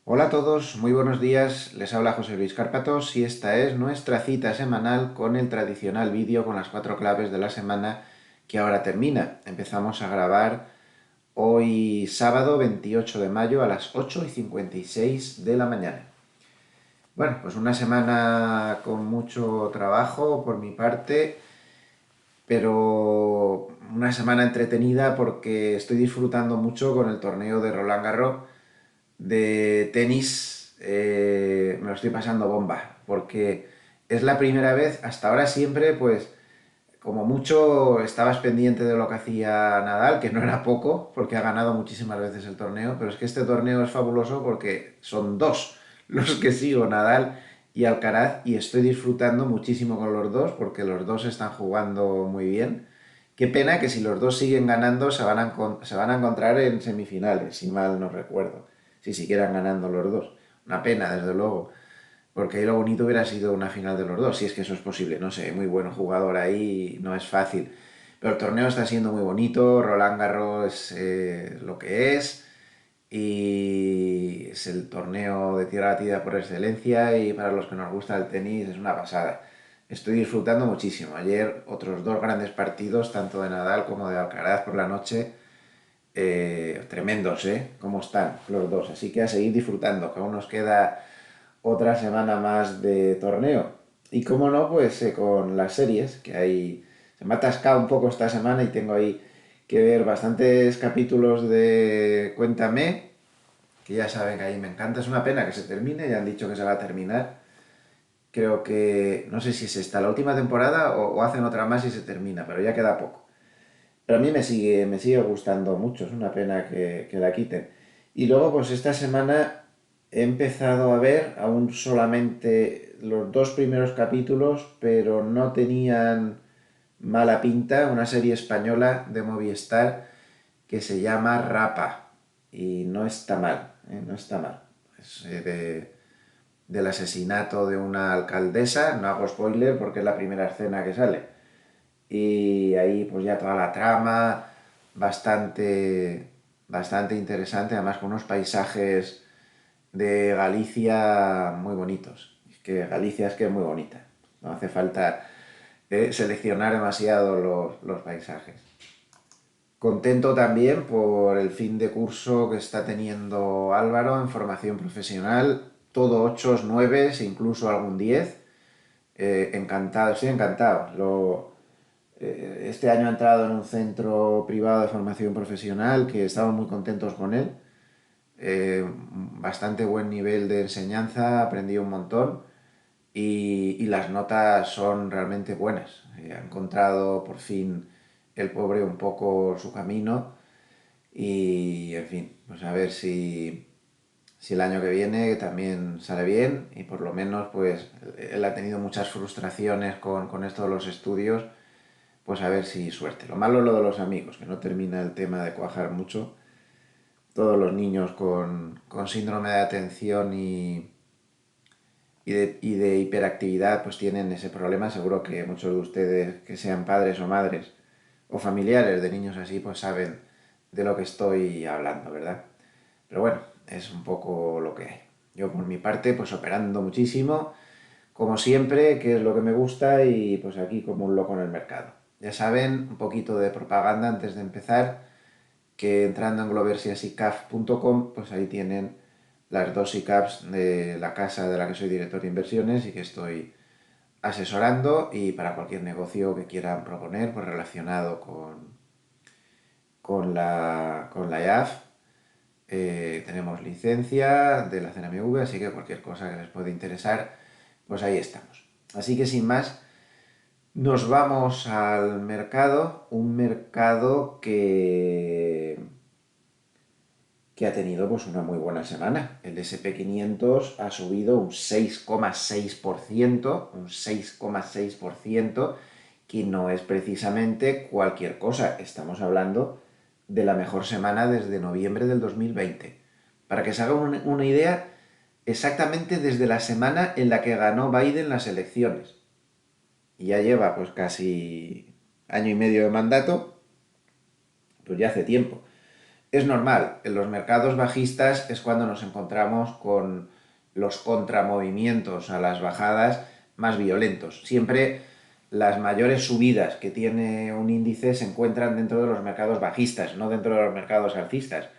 Hola a todos, muy buenos días, les habla José Luis Cárpatos y esta es nuestra cita semanal con el tradicional vídeo con las 4 claves de la semana que ahora termina. Empezamos a grabar hoy sábado 28 de mayo a las 8:56 de la mañana. Bueno, pues una semana con mucho trabajo por mi parte, pero una semana entretenida porque estoy disfrutando mucho con el torneo de Roland Garros de tenis. Me lo estoy pasando bomba, porque es la primera vez, hasta ahora siempre, pues como mucho estabas pendiente de lo que hacía Nadal, que no era poco, porque ha ganado muchísimas veces el torneo, pero es que este torneo es fabuloso porque son dos los que sigo, Nadal y Alcaraz, y estoy disfrutando muchísimo con los dos, porque los dos están jugando muy bien. Qué pena que si los dos siguen ganando se van a encontrar en semifinales, si mal no recuerdo, si siguieran ganando los dos. Una pena, desde luego, porque ahí lo bonito hubiera sido una final de los dos, si es que eso es posible. No sé, muy buen jugador ahí, no es fácil. Pero el torneo está siendo muy bonito, Roland Garros es lo que es, y es el torneo de tierra batida por excelencia, y para los que nos gusta el tenis es una pasada. Estoy disfrutando muchísimo. Ayer otros dos grandes partidos, tanto de Nadal como de Alcaraz por la noche. Tremendos, ¿eh? ¿Cómo están los dos? Así que a seguir disfrutando, que aún nos queda otra semana más de torneo. Y como no, pues con las series, que hay... Se me ha atascado un poco esta semana y tengo ahí que ver bastantes capítulos de Cuéntame, que ya saben que ahí me encanta. Es una pena que se termine, ya han dicho que se va a terminar. Creo que, no sé si es esta la última temporada o hacen otra más y se termina, pero ya queda poco. Pero a mí me sigue gustando mucho, es una pena que la quiten. Y luego, pues esta semana he empezado a ver aún solamente los dos primeros capítulos, pero no tenían mala pinta, una serie española de Movistar que se llama Rapa. Y no está mal, no está mal. Es del asesinato de una alcaldesa, no hago spoiler porque es la primera escena que sale, y ahí pues ya toda la trama, bastante interesante, además con unos paisajes de Galicia muy bonitos. Es que Galicia es que es muy bonita, no hace falta seleccionar demasiado los paisajes. Contento también por el fin de curso que está teniendo Álvaro en formación profesional, todo 8, 9, incluso algún 10. Encantado, estoy encantado. Este año ha entrado en un centro privado de formación profesional que estamos muy contentos con él. Bastante buen nivel de enseñanza, aprendí un montón y las notas son realmente buenas. Ha encontrado por fin el pobre un poco su camino y, en fin, pues a ver si el año que viene también sale bien, y por lo menos pues él ha tenido muchas frustraciones con esto de los estudios, pues a ver si suerte. Lo malo es lo de los amigos, que no termina el tema de cuajar mucho. Todos los niños con síndrome de atención y de hiperactividad pues tienen ese problema. Seguro que muchos de ustedes que sean padres o madres o familiares de niños así pues saben de lo que estoy hablando, ¿verdad? Pero bueno, es un poco lo que hay. Yo por mi parte pues operando muchísimo, como siempre, que es lo que me gusta, y pues aquí como un loco en el mercado. Ya saben, un poquito de propaganda antes de empezar, que entrando en gloversiasicaf.com, pues ahí tienen las dos ICAPs de la casa de la que soy director de inversiones y que estoy asesorando, y para cualquier negocio que quieran proponer, pues relacionado con la IAF. Tenemos licencia de la CNMV, así que cualquier cosa que les pueda interesar, pues ahí estamos. Así que sin más, nos vamos al mercado, un mercado que ha tenido pues una muy buena semana. El S&P 500 ha subido un 6,6%, que no es precisamente cualquier cosa. Estamos hablando de la mejor semana desde noviembre del 2020. Para que se hagan una idea, exactamente desde la semana en la que ganó Biden las elecciones. Y ya lleva pues casi año y medio de mandato, pues ya hace tiempo. Es normal, en los mercados bajistas es cuando nos encontramos con los contramovimientos a las bajadas más violentos. Siempre las mayores subidas que tiene un índice se encuentran dentro de los mercados bajistas, no dentro de los mercados alcistas.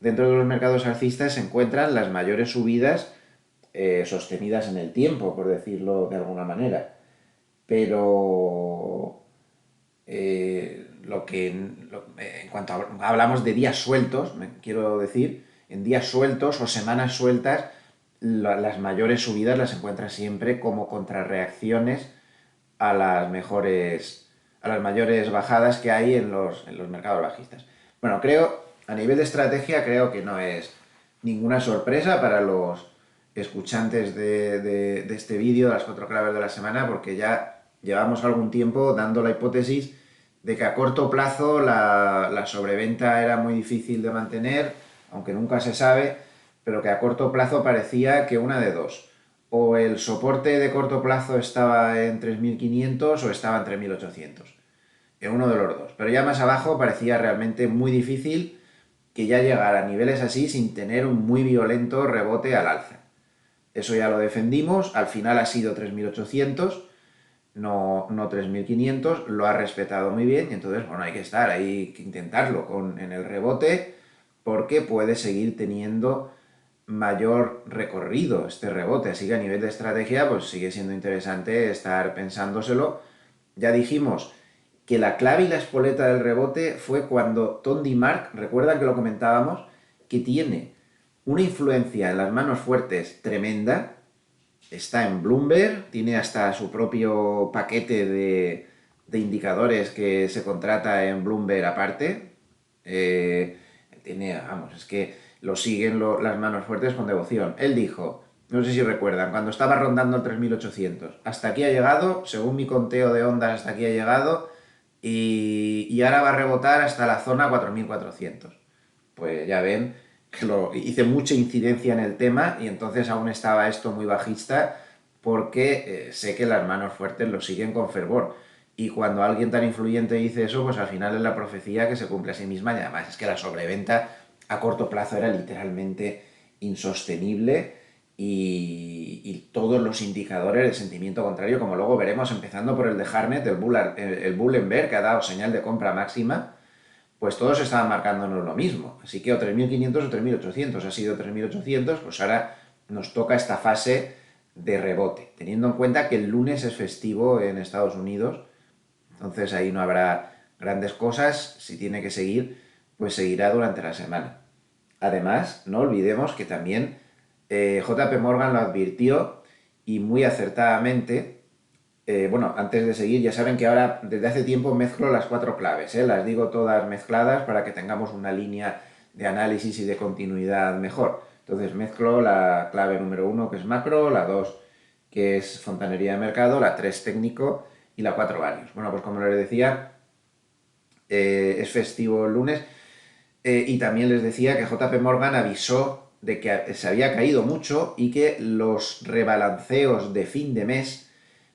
Dentro de los mercados alcistas se encuentran las mayores subidas sostenidas en el tiempo, por decirlo de alguna manera. Pero en cuanto hablamos de días sueltos, quiero decir, en días sueltos o semanas sueltas, las mayores subidas las encuentras siempre como contrarreacciones a las mayores bajadas que hay en los mercados bajistas. Bueno, a nivel de estrategia, creo que no es ninguna sorpresa para los escuchantes de este vídeo, las 4 claves de la semana, porque ya llevamos algún tiempo dando la hipótesis de que a corto plazo la sobreventa era muy difícil de mantener, aunque nunca se sabe, pero que a corto plazo parecía que una de dos. O el soporte de corto plazo estaba en 3.500 o estaba en 3.800. En uno de los dos. Pero ya más abajo parecía realmente muy difícil que ya llegara a niveles así sin tener un muy violento rebote al alza. Eso ya lo defendimos, al final ha sido 3.800, no 3.500, lo ha respetado muy bien y entonces, bueno, hay que estar, hay que intentarlo en el rebote porque puede seguir teniendo mayor recorrido este rebote, así que a nivel de estrategia pues sigue siendo interesante estar pensándoselo. Ya dijimos que la clave y la espoleta del rebote fue cuando Tondi Mark, recuerda que lo comentábamos, que tiene una influencia en las manos fuertes tremenda, está en Bloomberg, tiene hasta su propio paquete de indicadores que se contrata en Bloomberg aparte. Vamos, es que lo siguen las manos fuertes con devoción. Él dijo, no sé si recuerdan, cuando estaba rondando el 3.800, hasta aquí ha llegado, según mi conteo de ondas, hasta aquí ha llegado, y ahora va a rebotar hasta la zona 4.400. Pues ya ven que hice mucha incidencia en el tema y entonces aún estaba esto muy bajista porque sé que las manos fuertes lo siguen con fervor. Y cuando alguien tan influyente dice eso, pues al final es la profecía que se cumple a sí misma y además es que la sobreventa a corto plazo era literalmente insostenible y todos los indicadores de sentimiento contrario, como luego veremos, empezando por el de Harnett, el Bull and Bear, que ha dado señal de compra máxima, pues todos estaban marcándonos lo mismo. Así que o 3.500 o 3.800. Ha sido 3.800, pues ahora nos toca esta fase de rebote, teniendo en cuenta que el lunes es festivo en Estados Unidos, entonces ahí no habrá grandes cosas. Si tiene que seguir, pues seguirá durante la semana. Además, no olvidemos que también JP Morgan lo advirtió y muy acertadamente. Bueno, antes de seguir, ya saben que ahora desde hace tiempo mezclo las 4 claves, las digo todas mezcladas para que tengamos una línea de análisis y de continuidad mejor. Entonces mezclo la clave número 1 que es macro, la 2 que es fontanería de mercado, la 3 técnico y la 4 varios. Bueno, pues como les decía, es festivo el lunes y también les decía que JP Morgan avisó de que se había caído mucho y que los rebalanceos de fin de mes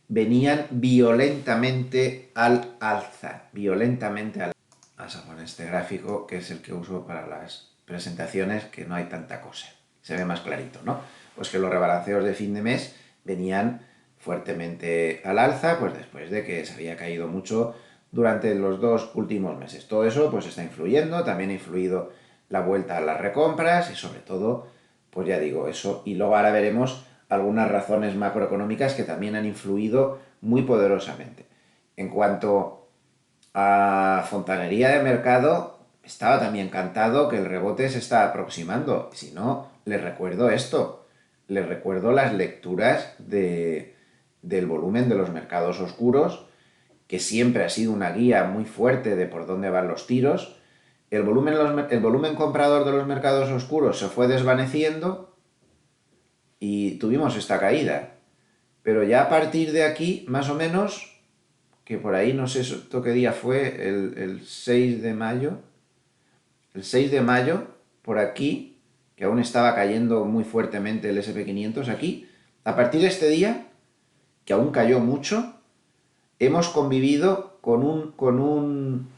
venían violentamente al alza, violentamente al alza. Vamos a poner este gráfico que es el que uso para las presentaciones, que no hay tanta cosa, se ve más clarito, ¿no? Pues que los rebalanceos de fin de mes venían fuertemente al alza, pues después de que se había caído mucho durante los 2 últimos meses. Todo eso pues está influyendo, también ha influido la vuelta a las recompras y sobre todo, pues ya digo, eso. Y luego ahora veremos algunas razones macroeconómicas que también han influido muy poderosamente. En cuanto a fontanería de mercado, estaba también cantado que el rebote se está aproximando. Si no, les recuerdo esto. Les recuerdo las lecturas del volumen de los mercados oscuros, que siempre ha sido una guía muy fuerte de por dónde van los tiros. El volumen comprador de los mercados oscuros se fue desvaneciendo y tuvimos esta caída. Pero ya a partir de aquí, más o menos, que por ahí no sé esto qué día fue, el 6 de mayo, el 6 de mayo, por aquí, que aún estaba cayendo muy fuertemente el SP500 aquí, a partir de este día, que aún cayó mucho, hemos convivido con un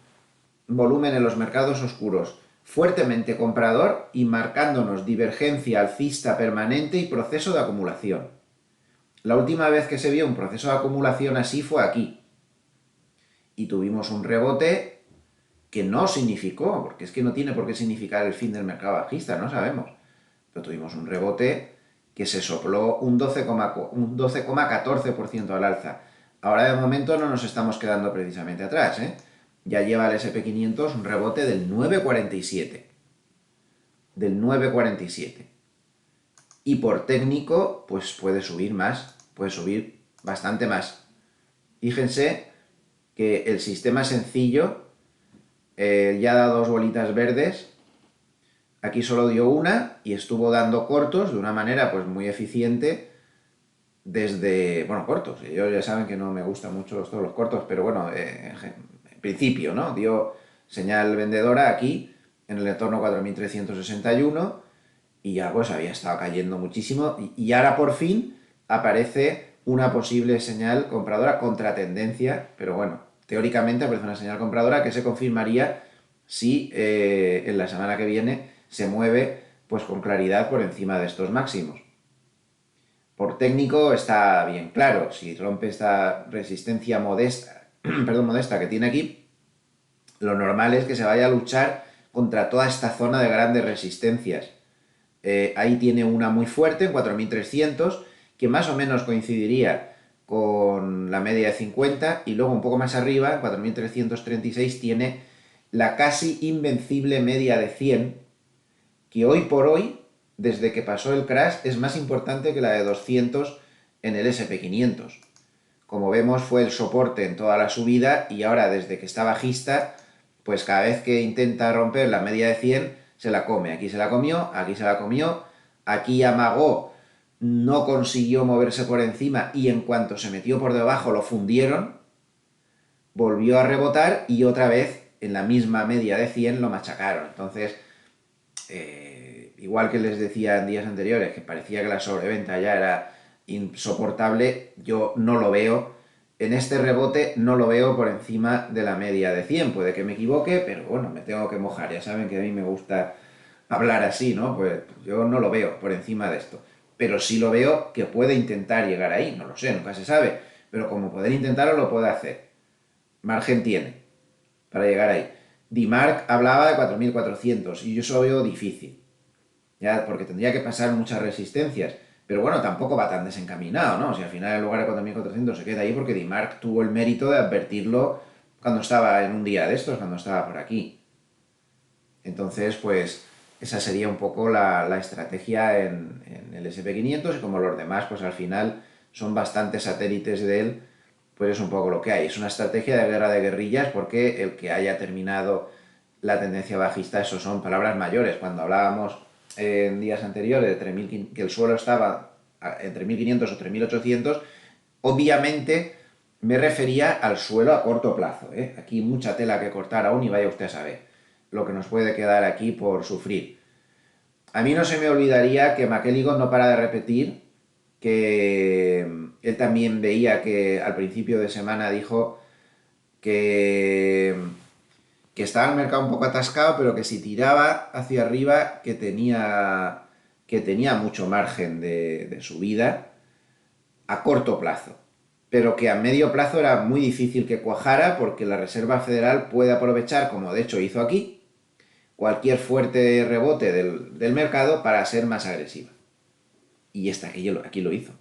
volumen en los mercados oscuros fuertemente comprador y marcándonos divergencia alcista permanente y proceso de acumulación. La última vez que se vio un proceso de acumulación así fue aquí. Y tuvimos un rebote que no significó, porque es que no tiene por qué significar el fin del mercado bajista, no sabemos. Pero tuvimos un rebote que se sopló un 12,14% al alza. Ahora de momento no nos estamos quedando precisamente atrás, ¿eh? Ya lleva el SP500 un rebote del 9,47. Del 9,47. Y por técnico, pues puede subir más, puede subir bastante más. Fíjense que el sistema sencillo ya da dos bolitas verdes. Aquí solo dio una y estuvo dando cortos de una manera pues muy eficiente desde, bueno, cortos. Ellos ya saben que no me gustan mucho todos los cortos, pero bueno, en principio, ¿no? Dio señal vendedora aquí en el entorno 4.361 y ya pues había estado cayendo muchísimo y ahora por fin aparece una posible señal compradora contra tendencia, pero bueno, teóricamente aparece una señal compradora que se confirmaría si en la semana que viene se mueve pues con claridad por encima de estos máximos. Por técnico está bien claro, si rompe esta resistencia modesta, perdón, modesta que tiene aquí, lo normal es que se vaya a luchar contra toda esta zona de grandes resistencias. Ahí tiene una muy fuerte en 4.300, que más o menos coincidiría con la media de 50, y luego un poco más arriba, en 4.336, tiene la casi invencible media de 100, que hoy por hoy, desde que pasó el crash, es más importante que la de 200 en el SP500. Como vemos, fue el soporte en toda la subida y ahora desde que está bajista, pues cada vez que intenta romper la media de 100, se la come. Aquí se la comió, aquí se la comió, aquí amagó, no consiguió moverse por encima y en cuanto se metió por debajo lo fundieron, volvió a rebotar y otra vez en la misma media de 100 lo machacaron. Entonces, igual que les decía en días anteriores que parecía que la sobreventa ya era insoportable, yo no lo veo. En este rebote no lo veo por encima de la media de 100. Puede que me equivoque, pero bueno, me tengo que mojar. Ya saben que a mí me gusta hablar así, ¿no? Pues yo no lo veo por encima de esto. Pero sí lo veo que puede intentar llegar ahí. No lo sé, nunca se sabe. Pero como poder intentarlo, lo puede hacer. Margen tiene para llegar ahí. Dimark hablaba de 4.400 y yo eso lo veo difícil, ya porque tendría que pasar muchas resistencias, pero bueno, tampoco va tan desencaminado, ¿no? Si al final en lugar de 4.400 se queda ahí porque Dimark tuvo el mérito de advertirlo cuando estaba en un día de estos, cuando estaba por aquí. Entonces, pues esa sería un poco la estrategia en el SP500 y como los demás, pues al final son bastante satélites de él, pues es un poco lo que hay. Es una estrategia de guerra de guerrillas porque el que haya terminado la tendencia bajista, eso son palabras mayores. Cuando hablábamos en días anteriores de 3.500, que el suelo estaba entre 1.500 o 3.800, obviamente me refería al suelo a corto plazo, ¿eh? Aquí mucha tela que cortar aún y vaya usted a saber lo que nos puede quedar aquí por sufrir. A mí no se me olvidaría que McElligott no para de repetir que él también veía que al principio de semana dijo que, que estaba el mercado un poco atascado, pero que si tiraba hacia arriba que tenía mucho margen de subida a corto plazo, pero que a medio plazo era muy difícil que cuajara porque la Reserva Federal puede aprovechar, como de hecho hizo aquí, cualquier fuerte rebote del mercado para ser más agresiva. Y aquí lo hizo.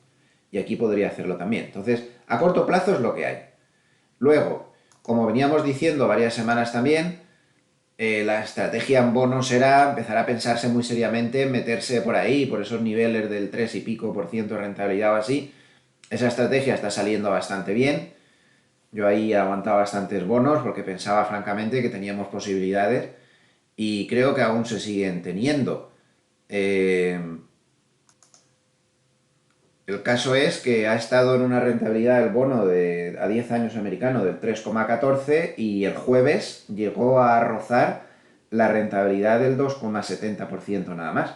Y aquí podría hacerlo también. Entonces, a corto plazo es lo que hay. Luego, como veníamos diciendo varias semanas también, la estrategia en bonos será empezar a pensarse muy seriamente en meterse por ahí, por esos niveles del 3 y pico por ciento de rentabilidad o así. Esa estrategia está saliendo bastante bien. Yo ahí aguantaba bastantes bonos porque pensaba francamente que teníamos posibilidades y creo que aún se siguen teniendo. Eh, el caso es que ha estado en una rentabilidad del bono a 10 años americano del 3,14 y el jueves llegó a rozar la rentabilidad del 2,70% nada más.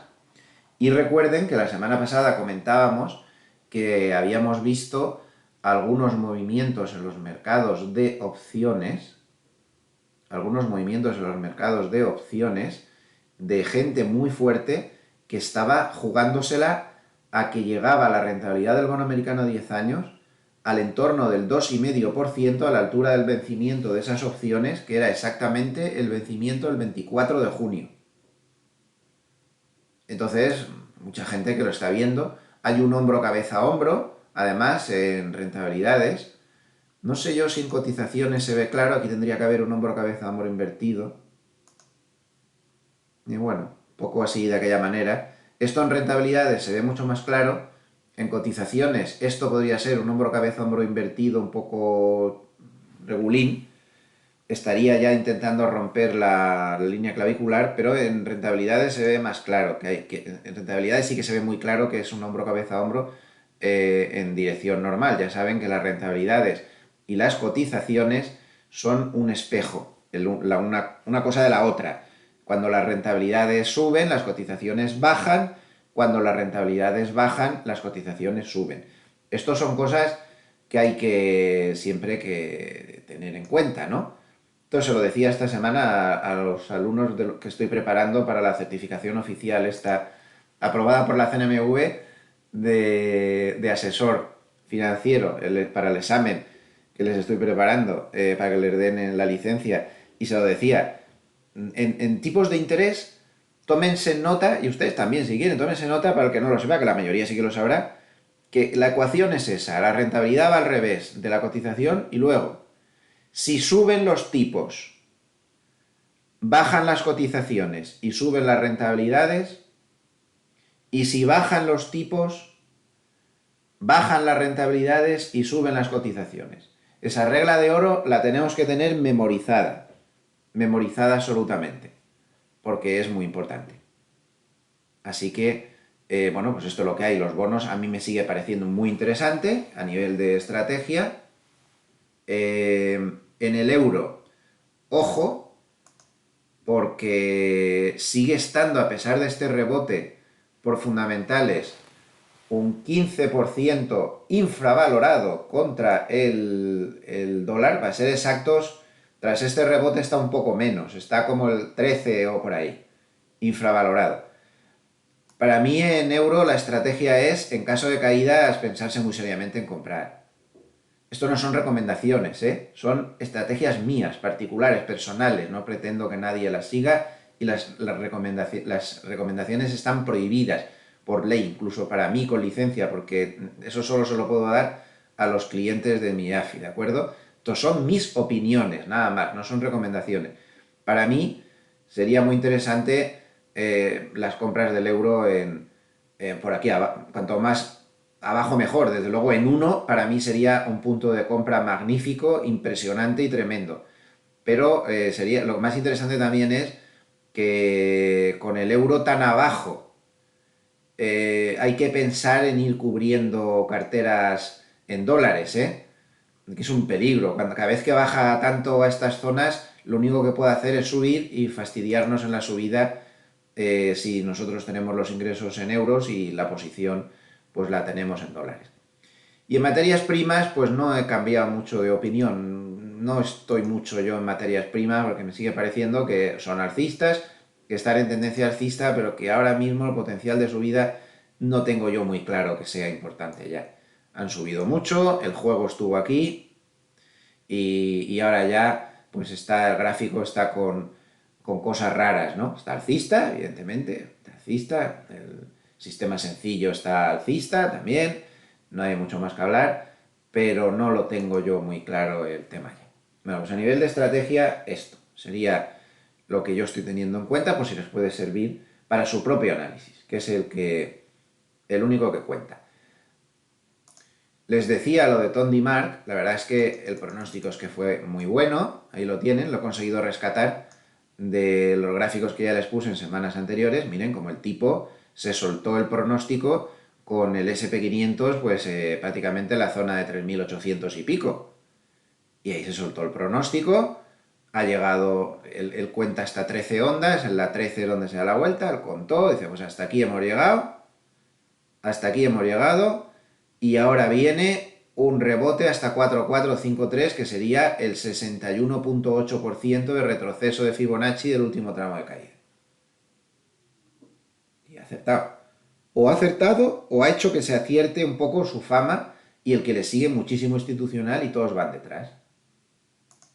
Y recuerden que la semana pasada comentábamos que habíamos visto algunos movimientos en los mercados de opciones, de gente muy fuerte que estaba jugándosela a que llegaba la rentabilidad del bono americano a 10 años al entorno del 2,5% a la altura del vencimiento de esas opciones, que era exactamente el vencimiento del 24 de junio. Entonces, mucha gente que lo está viendo, hay un hombro cabeza a hombro, además en rentabilidades. No sé yo si en cotizaciones se ve claro, aquí tendría que haber un hombro cabeza a hombro invertido. Y bueno, poco así de aquella manera. Esto en rentabilidades se ve mucho más claro. En cotizaciones esto podría ser un hombro cabeza hombro invertido un poco regulín. Estaría ya intentando romper la línea clavicular, pero en rentabilidades se ve más claro. En rentabilidades sí que se ve muy claro que es un hombro cabeza hombro en dirección normal. Ya saben que las rentabilidades y las cotizaciones son un espejo, una cosa de la otra. Cuando las rentabilidades suben, las cotizaciones bajan. Cuando las rentabilidades bajan, las cotizaciones suben. Estas son cosas que hay que siempre que tener en cuenta, ¿no? Entonces se lo decía esta semana a los alumnos que estoy preparando para la certificación oficial esta aprobada por la CNMV de asesor financiero para el examen que les estoy preparando para que les den la licencia. Y se lo decía, en tipos de interés, tómense nota, y ustedes también si quieren, tómense nota para el que no lo sepa, que la mayoría sí que lo sabrá, que la ecuación es esa, la rentabilidad va al revés de la cotización y luego, si suben los tipos, bajan las cotizaciones y suben las rentabilidades, y si bajan los tipos, bajan las rentabilidades y suben las cotizaciones. Esa regla de oro la tenemos que tener memorizada absolutamente, porque es muy importante. Así que, bueno, pues esto es lo que hay. Los bonos a mí me sigue pareciendo muy interesante a nivel de estrategia. En el euro, ojo, porque sigue estando, a pesar de este rebote por fundamentales, un 15% infravalorado contra el dólar. Para ser exactos, tras este rebote está un poco menos, está como el 13 o por ahí, infravalorado. Para mí en euro la estrategia es, en caso de caídas, pensarse muy seriamente en comprar. Esto no son recomendaciones, ¿eh? Son estrategias mías, particulares, personales. No pretendo que nadie las siga y las recomendaciones están prohibidas por ley, incluso para mí con licencia, porque eso solo se lo puedo dar a los clientes de mi AFI, ¿de acuerdo? Estos son mis opiniones, nada más, no son recomendaciones. Para mí sería muy interesante las compras del euro por aquí, cuanto más abajo mejor, desde luego en uno para mí sería un punto de compra magnífico, impresionante y tremendo. Pero sería, lo más interesante también es que con el euro tan abajo hay que pensar en ir cubriendo carteras en dólares, que es un peligro. Cada vez que baja tanto a estas zonas, lo único que puede hacer es subir y fastidiarnos en la subida si nosotros tenemos los ingresos en euros y la posición pues la tenemos en dólares. Y en materias primas, pues no he cambiado mucho de opinión. No estoy mucho yo en materias primas porque me sigue pareciendo que son alcistas, que están en tendencia alcista, pero que ahora mismo el potencial de subida no tengo yo muy claro que sea importante ya. Han subido mucho, el juego estuvo aquí y ahora ya pues está, el gráfico está con cosas raras, ¿no? Está alcista, evidentemente, está alcista, el sistema sencillo está alcista también, no hay mucho más que hablar, pero no lo tengo yo muy claro el tema ya. Bueno, pues a nivel de estrategia, esto sería lo que yo estoy teniendo en cuenta, por si les puede servir para su propio análisis, que es el único que cuenta. Les decía lo de Tondi Mark, la verdad es que el pronóstico es que fue muy bueno, ahí lo tienen, lo he conseguido rescatar de los gráficos que ya les puse en semanas anteriores. Miren como el tipo se soltó el pronóstico con el SP500 pues prácticamente en la zona de 3.800 y pico. Y ahí se soltó el pronóstico, ha llegado, él cuenta hasta 13 ondas, en la 13 es donde se da la vuelta, él contó, dice pues hasta aquí hemos llegado y ahora viene un rebote hasta 4,453 que sería el 61,8% de retroceso de Fibonacci del último tramo de caída. acertado. O ha acertado o ha hecho que se acierte un poco su fama y el que le sigue muchísimo institucional y todos van detrás.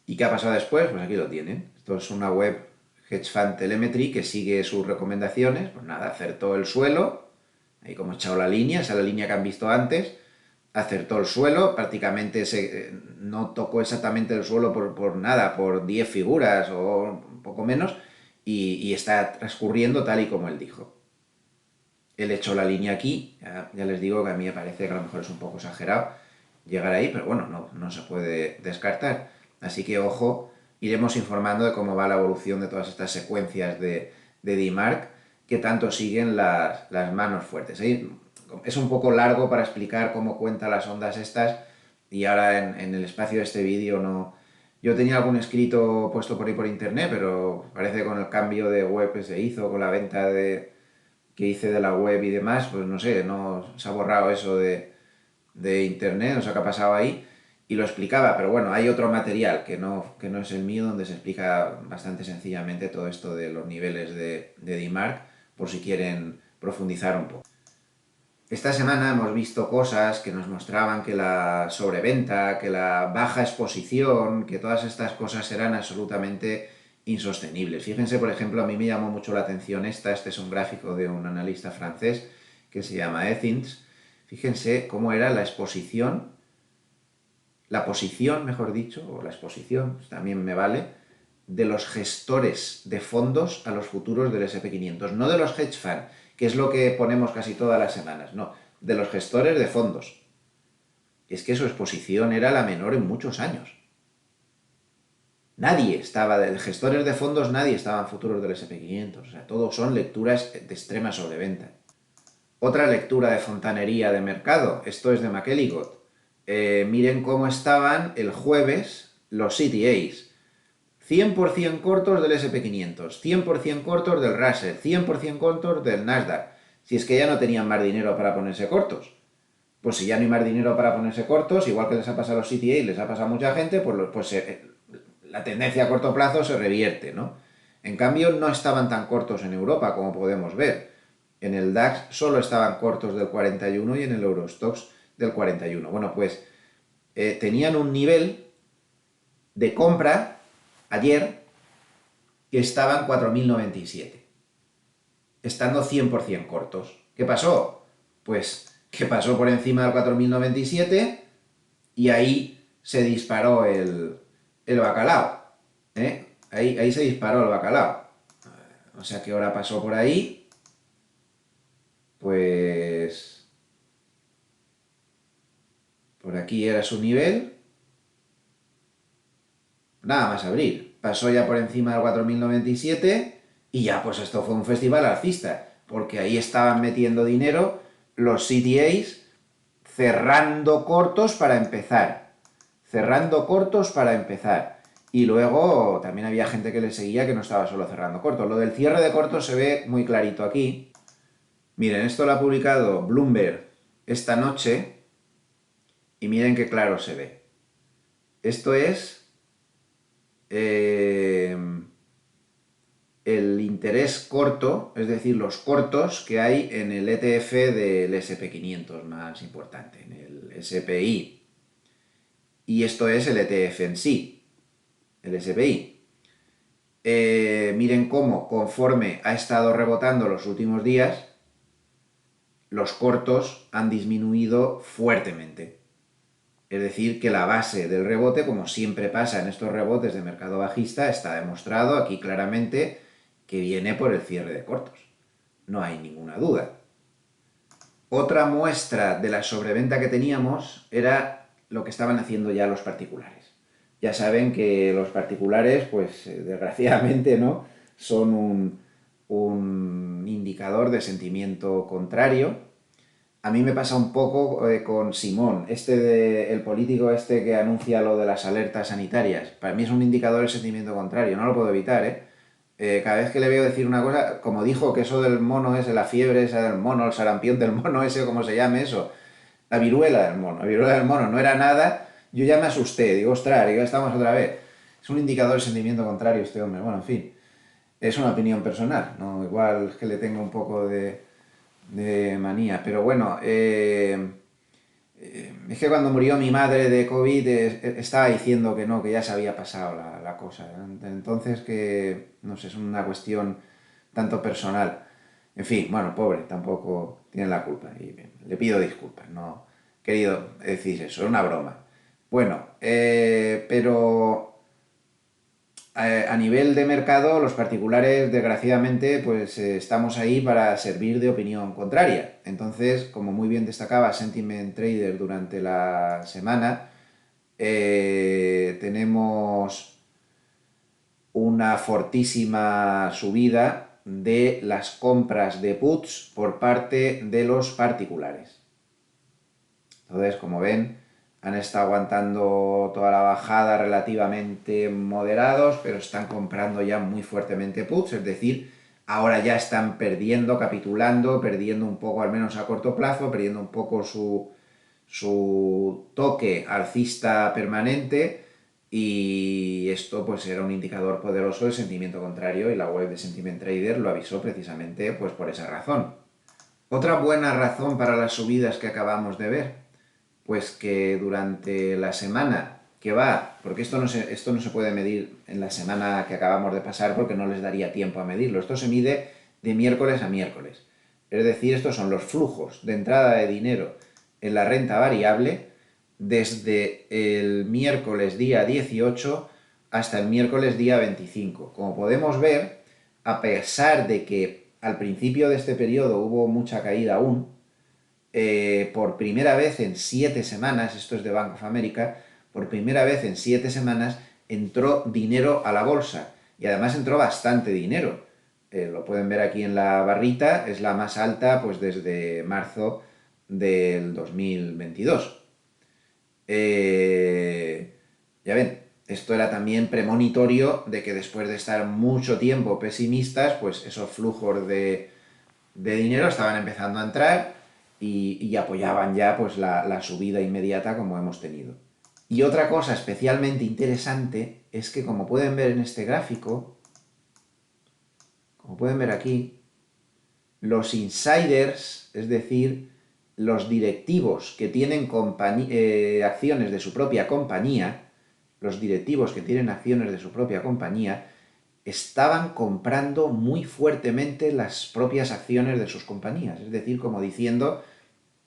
¿Y qué ha pasado después? Pues aquí lo tienen. Esto es una web Hedge Fund Telemetry que sigue sus recomendaciones. Pues nada, acertó el suelo, ahí como he echado la línea, esa es la línea que han visto antes, acertó el suelo, prácticamente no tocó exactamente el suelo por nada, por 10 figuras o un poco menos, y está transcurriendo tal y como él dijo. Él echó la línea aquí, ya les digo que a mí me parece que a lo mejor es un poco exagerado llegar ahí, pero bueno, no se puede descartar. Así que ojo, iremos informando de cómo va la evolución de todas estas secuencias de DMARC que tanto siguen las manos fuertes. Es un poco largo para explicar cómo cuenta las ondas estas y ahora en el espacio de este vídeo no... Yo tenía algún escrito puesto por ahí por internet, pero parece que con el cambio de web que se hizo, con la venta que hice de la web y demás, pues no sé, no se ha borrado eso de internet, no sé qué ha pasado ahí, y lo explicaba, pero bueno, hay otro material que no es el mío, donde se explica bastante sencillamente todo esto de los niveles de DMARC, por si quieren profundizar un poco. Esta semana hemos visto cosas que nos mostraban que la sobreventa, que la baja exposición, que todas estas cosas eran absolutamente insostenibles. Fíjense, por ejemplo, a mí me llamó mucho la atención este es un gráfico de un analista francés que se llama Ethins. Fíjense cómo era la exposición, la posición, mejor dicho, o la exposición, también me vale, de los gestores de fondos a los futuros del SP500, no de los hedge funds, que es lo que ponemos casi todas las semanas, no, de los gestores de fondos. Es que su exposición era la menor en muchos años. Nadie estaba, de gestores de fondos, nadie estaba en futuros del SP500, o sea, todos son lecturas de extrema sobreventa. Otra lectura de fontanería de mercado, esto es de McElligott. Miren cómo estaban el jueves los CTAs. 100% cortos del SP500, 100% cortos del Russell, 100% cortos del Nasdaq. Si es que ya no tenían más dinero para ponerse cortos. Pues si ya no hay más dinero para ponerse cortos, igual que les ha pasado a los CTA y les ha pasado a mucha gente, pues la tendencia a corto plazo se revierte, ¿no? En cambio, no estaban tan cortos en Europa, como podemos ver. En el DAX solo estaban cortos del 41 y en el Eurostoxx del 41. Bueno, pues tenían un nivel de compra ayer que estaba en 4.097, estando 100% cortos. ¿Qué pasó? Pues que pasó por encima del 4.097 y ahí se disparó el bacalao. Ahí se disparó el bacalao. O sea que ahora pasó por ahí, pues por aquí era su nivel, nada más abrir. Pasó ya por encima del 4.097 y ya pues esto fue un festival alcista, porque ahí estaban metiendo dinero los CTAs cerrando cortos para empezar. Cerrando cortos para empezar. Y luego también había gente que le seguía que no estaba solo cerrando cortos. Lo del cierre de cortos se ve muy clarito aquí. Miren, esto lo ha publicado Bloomberg esta noche y miren qué claro se ve. Esto es el interés corto, es decir, los cortos que hay en el ETF del SP500 más importante, en el SPI. Y esto es el ETF en sí, el SPI. Miren cómo, conforme ha estado rebotando los últimos días, los cortos han disminuido fuertemente. Es decir, que la base del rebote, como siempre pasa en estos rebotes de mercado bajista, está demostrado aquí claramente que viene por el cierre de cortos. No hay ninguna duda. Otra muestra de la sobreventa que teníamos era lo que estaban haciendo ya los particulares. Ya saben que los particulares, pues desgraciadamente, ¿no?, son un indicador de sentimiento contrario. A mí me pasa un poco con Simón, el político este que anuncia lo de las alertas sanitarias. Para mí es un indicador de sentimiento contrario, no lo puedo evitar, ¿eh? Cada vez que le veo decir una cosa, como dijo que eso del mono ese, la fiebre esa del mono, el sarampión del mono ese, como se llame eso, la viruela del mono no era nada, yo ya me asusté, digo, ostras, digo, estamos otra vez. Es un indicador de sentimiento contrario este hombre, bueno, en fin, es una opinión personal, ¿no? Igual que le tengo un poco de manía. Pero bueno, es que cuando murió mi madre de COVID estaba diciendo que no, que ya se había pasado la cosa. Entonces que, no sé, es una cuestión tanto personal. En fin, bueno, pobre, tampoco tiene la culpa. Y bien, le pido disculpas, no he querido decir eso, es una broma. Bueno, pero a nivel de mercado, los particulares, desgraciadamente, pues estamos ahí para servir de opinión contraria. Entonces, como muy bien destacaba Sentiment Trader durante la semana, tenemos una fortísima subida de las compras de puts por parte de los particulares. Entonces, como ven, han estado aguantando toda la bajada relativamente moderados, pero están comprando ya muy fuertemente puts, es decir, ahora ya están perdiendo, capitulando, perdiendo un poco, al menos a corto plazo, perdiendo un poco su toque alcista permanente, y esto pues era un indicador poderoso del sentimiento contrario, y la web de Sentiment Trader lo avisó precisamente pues por esa razón. Otra buena razón para las subidas que acabamos de ver, pues que durante la semana que va, porque esto no se puede medir en la semana que acabamos de pasar porque no les daría tiempo a medirlo, esto se mide de miércoles a miércoles. Es decir, estos son los flujos de entrada de dinero en la renta variable desde el miércoles día 18 hasta el miércoles día 25. Como podemos ver, a pesar de que al principio de este periodo hubo mucha caída aún, por primera vez en 7 semanas, esto es de Bank of America, por primera vez en 7 semanas entró dinero a la bolsa, y además entró bastante dinero. Lo pueden ver aquí en la barrita, es la más alta pues desde marzo del 2022. Ya ven, esto era también premonitorio de que después de estar mucho tiempo pesimistas, pues esos flujos de dinero estaban empezando a entrar, y apoyaban ya pues la subida inmediata como hemos tenido. Y otra cosa especialmente interesante es que, como pueden ver en este gráfico, como pueden ver aquí, los insiders, es decir, los directivos que tienen acciones de su propia compañía, los directivos que tienen acciones de su propia compañía, estaban comprando muy fuertemente las propias acciones de sus compañías. Es decir, como diciendo,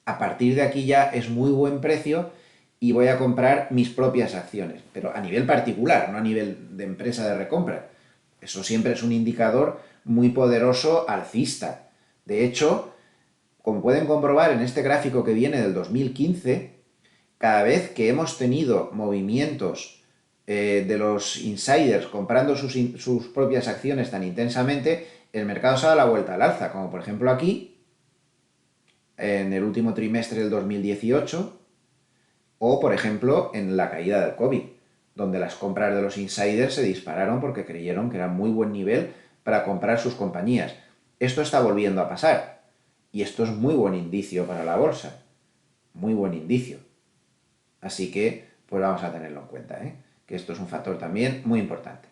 a partir de aquí ya es muy buen precio y voy a comprar mis propias acciones, pero a nivel particular, no a nivel de empresa de recompra. Eso siempre es un indicador muy poderoso alcista. De hecho, como pueden comprobar en este gráfico que viene del 2015, cada vez que hemos tenido movimientos de los insiders comprando sus propias acciones tan intensamente, el mercado se da la vuelta al alza, como por ejemplo aquí, en el último trimestre del 2018, o por ejemplo en la caída del COVID, donde las compras de los insiders se dispararon porque creyeron que era muy buen nivel para comprar sus compañías. Esto está volviendo a pasar, y esto es muy buen indicio para la bolsa, muy buen indicio. Así que pues vamos a tenerlo en cuenta, que esto es un factor también muy importante.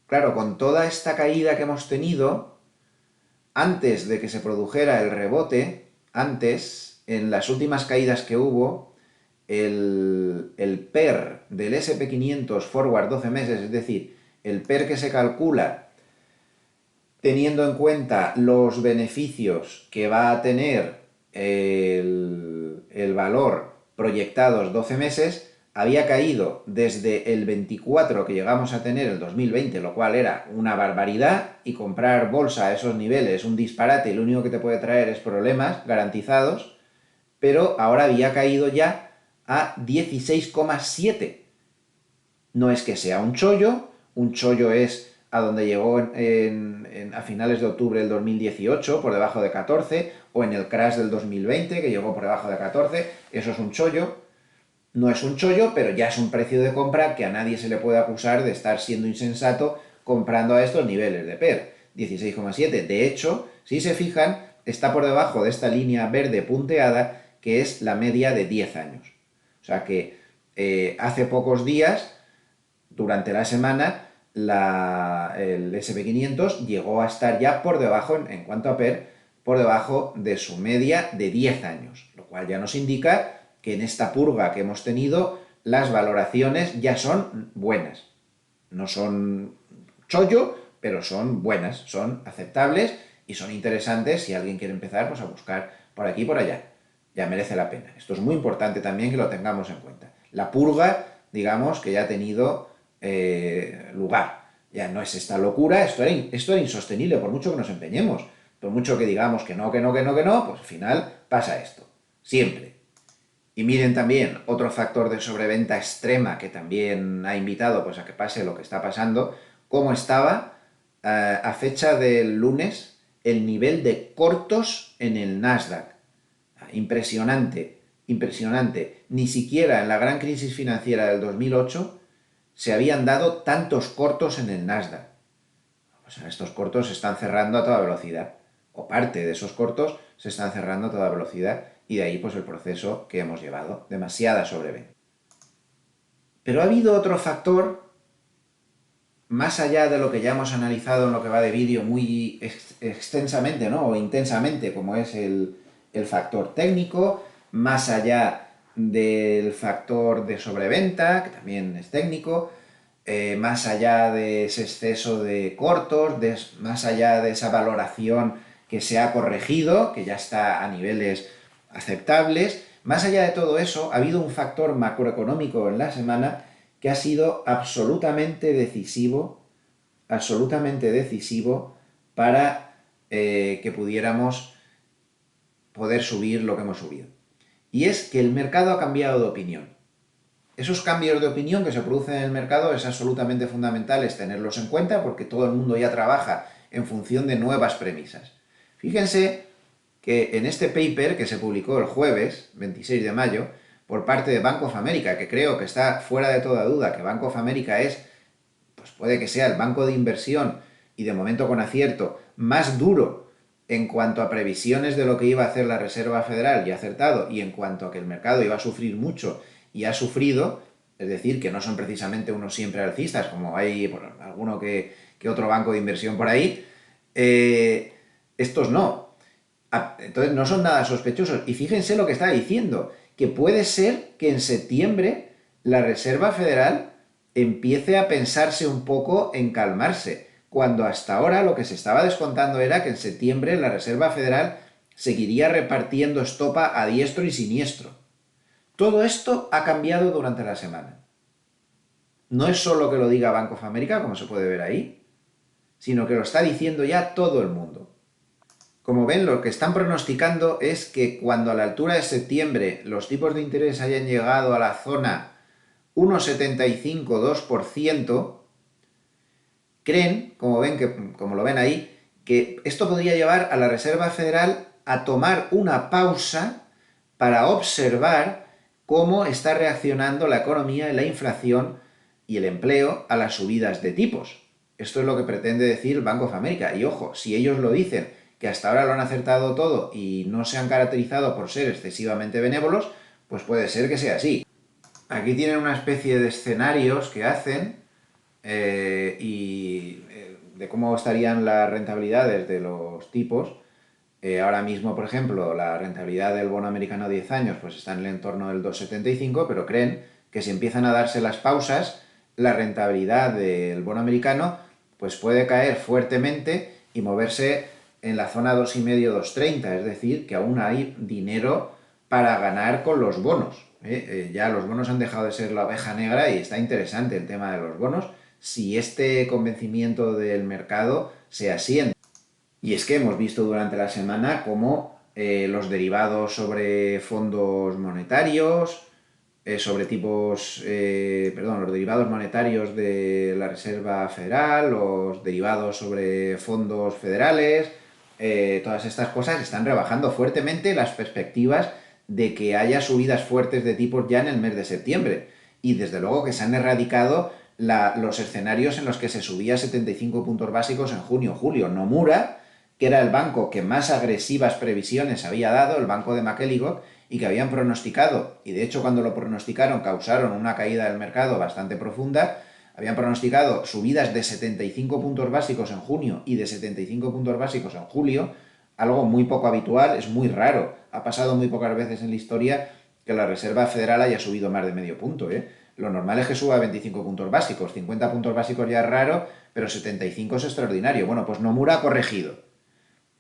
Claro, con toda esta caída que hemos tenido, antes de que se produjera el rebote, antes, en las últimas caídas que hubo, el PER del SP500 Forward 12 meses, es decir, el PER que se calcula teniendo en cuenta los beneficios que va a tener el valor proyectados 12 meses, había caído desde el 24 que llegamos a tener el 2020, lo cual era una barbaridad, y comprar bolsa a esos niveles es un disparate y lo único que te puede traer es problemas garantizados, pero ahora había caído ya a 16,7. No es que sea un chollo es a donde llegó a finales de octubre del 2018, por debajo de 14, o en el crash del 2020, que llegó por debajo de 14, eso es un chollo. No es un chollo, pero ya es un precio de compra que a nadie se le puede acusar de estar siendo insensato comprando a estos niveles de PER, 16,7. De hecho, si se fijan, está por debajo de esta línea verde punteada, que es la media de 10 años. O sea que hace pocos días, durante la semana, el SP500 llegó a estar ya por debajo en cuanto a PER por debajo de su media de 10 años, lo cual ya nos indica que en esta purga que hemos tenido las valoraciones ya son buenas. No son chollo, pero son buenas, son aceptables y son interesantes si alguien quiere empezar pues, a buscar por aquí y por allá. Ya merece la pena. Esto es muy importante también que lo tengamos en cuenta. La purga, digamos, que ya ha tenido lugar. Ya no es esta locura, esto era insostenible, por mucho que nos empeñemos, por mucho que digamos que no, que no, que no, que no, pues al final pasa esto. Siempre. Y miren también otro factor de sobreventa extrema que también ha invitado pues, a que pase lo que está pasando, cómo estaba a fecha del lunes el nivel de cortos en el Nasdaq. Impresionante, impresionante. Ni siquiera en la gran crisis financiera del 2008 se habían dado tantos cortos en el Nasdaq. O sea, estos cortos se están cerrando a toda velocidad, o parte de esos cortos se están cerrando a toda velocidad, y de ahí pues el proceso que hemos llevado, demasiada sobreventa. Pero ha habido otro factor, más allá de lo que ya hemos analizado en lo que va de vídeo muy extensamente, ¿no? O intensamente, como es el factor técnico, más allá del factor de sobreventa, que también es técnico, más allá de ese exceso de cortos, más allá de esa valoración que se ha corregido, que ya está a niveles aceptables, más allá de todo eso, ha habido un factor macroeconómico en la semana que ha sido absolutamente decisivo para que pudiéramos poder subir lo que hemos subido. Y es que el mercado ha cambiado de opinión. Esos cambios de opinión que se producen en el mercado es absolutamente fundamental tenerlos en cuenta porque todo el mundo ya trabaja en función de nuevas premisas. Fíjense que en este paper que se publicó el jueves 26 de mayo por parte de Bank of America, que creo que está fuera de toda duda que Bank of America es, pues puede que sea el banco de inversión y de momento con acierto más duro en cuanto a previsiones de lo que iba a hacer la Reserva Federal y ha acertado, y en cuanto a que el mercado iba a sufrir mucho y ha sufrido, es decir, que no son precisamente unos siempre alcistas, como hay alguno que otro banco de inversión por ahí, estos no. Entonces no son nada sospechosos. Y fíjense lo que está diciendo, que puede ser que en septiembre la Reserva Federal empiece a pensarse un poco en calmarse, cuando hasta ahora lo que se estaba descontando era que en septiembre la Reserva Federal seguiría repartiendo estopa a diestro y siniestro. Todo esto ha cambiado durante la semana. No es solo que lo diga Bank of America, como se puede ver ahí, sino que lo está diciendo ya todo el mundo. Como ven, lo que están pronosticando es que cuando a la altura de septiembre los tipos de interés hayan llegado a la zona 1,75-2%, creen, como lo ven ahí, que esto podría llevar a la Reserva Federal a tomar una pausa para observar cómo está reaccionando la economía, la inflación y el empleo a las subidas de tipos. Esto es lo que pretende decir Bank of America. Y ojo, si ellos lo dicen, que hasta ahora lo han acertado todo y no se han caracterizado por ser excesivamente benévolos, pues puede ser que sea así. Aquí tienen una especie de escenarios que hacen de cómo estarían las rentabilidades de los tipos. Ahora mismo, por ejemplo, la rentabilidad del bono americano a 10 años pues está en el entorno del 2,75, pero creen que si empiezan a darse las pausas, la rentabilidad del bono americano pues puede caer fuertemente y moverse en la zona 2,5-2,30, es decir, que aún hay dinero para ganar con los bonos. Ya los bonos han dejado de ser la oveja negra y está interesante el tema de los bonos si este convencimiento del mercado se asienta. Y es que hemos visto durante la semana cómo los derivados sobre fondos monetarios, los derivados monetarios de la Reserva Federal, los derivados sobre fondos federales, todas estas cosas están rebajando fuertemente las perspectivas de que haya subidas fuertes de tipos ya en el mes de septiembre. Y desde luego que se han erradicado los escenarios en los que se subía 75 puntos básicos en junio-julio. Nomura, que era el banco que más agresivas previsiones había dado, el banco de McElligott, y que habían pronosticado, y de hecho cuando lo pronosticaron causaron una caída del mercado bastante profunda, habían pronosticado subidas de 75 puntos básicos en junio y de 75 puntos básicos en julio, algo muy poco habitual, es muy raro. Ha pasado muy pocas veces en la historia que la Reserva Federal haya subido más de medio punto, ¿eh? Lo normal es que suba 25 puntos básicos, 50 puntos básicos ya es raro, pero 75 es extraordinario. Bueno, pues Nomura ha corregido.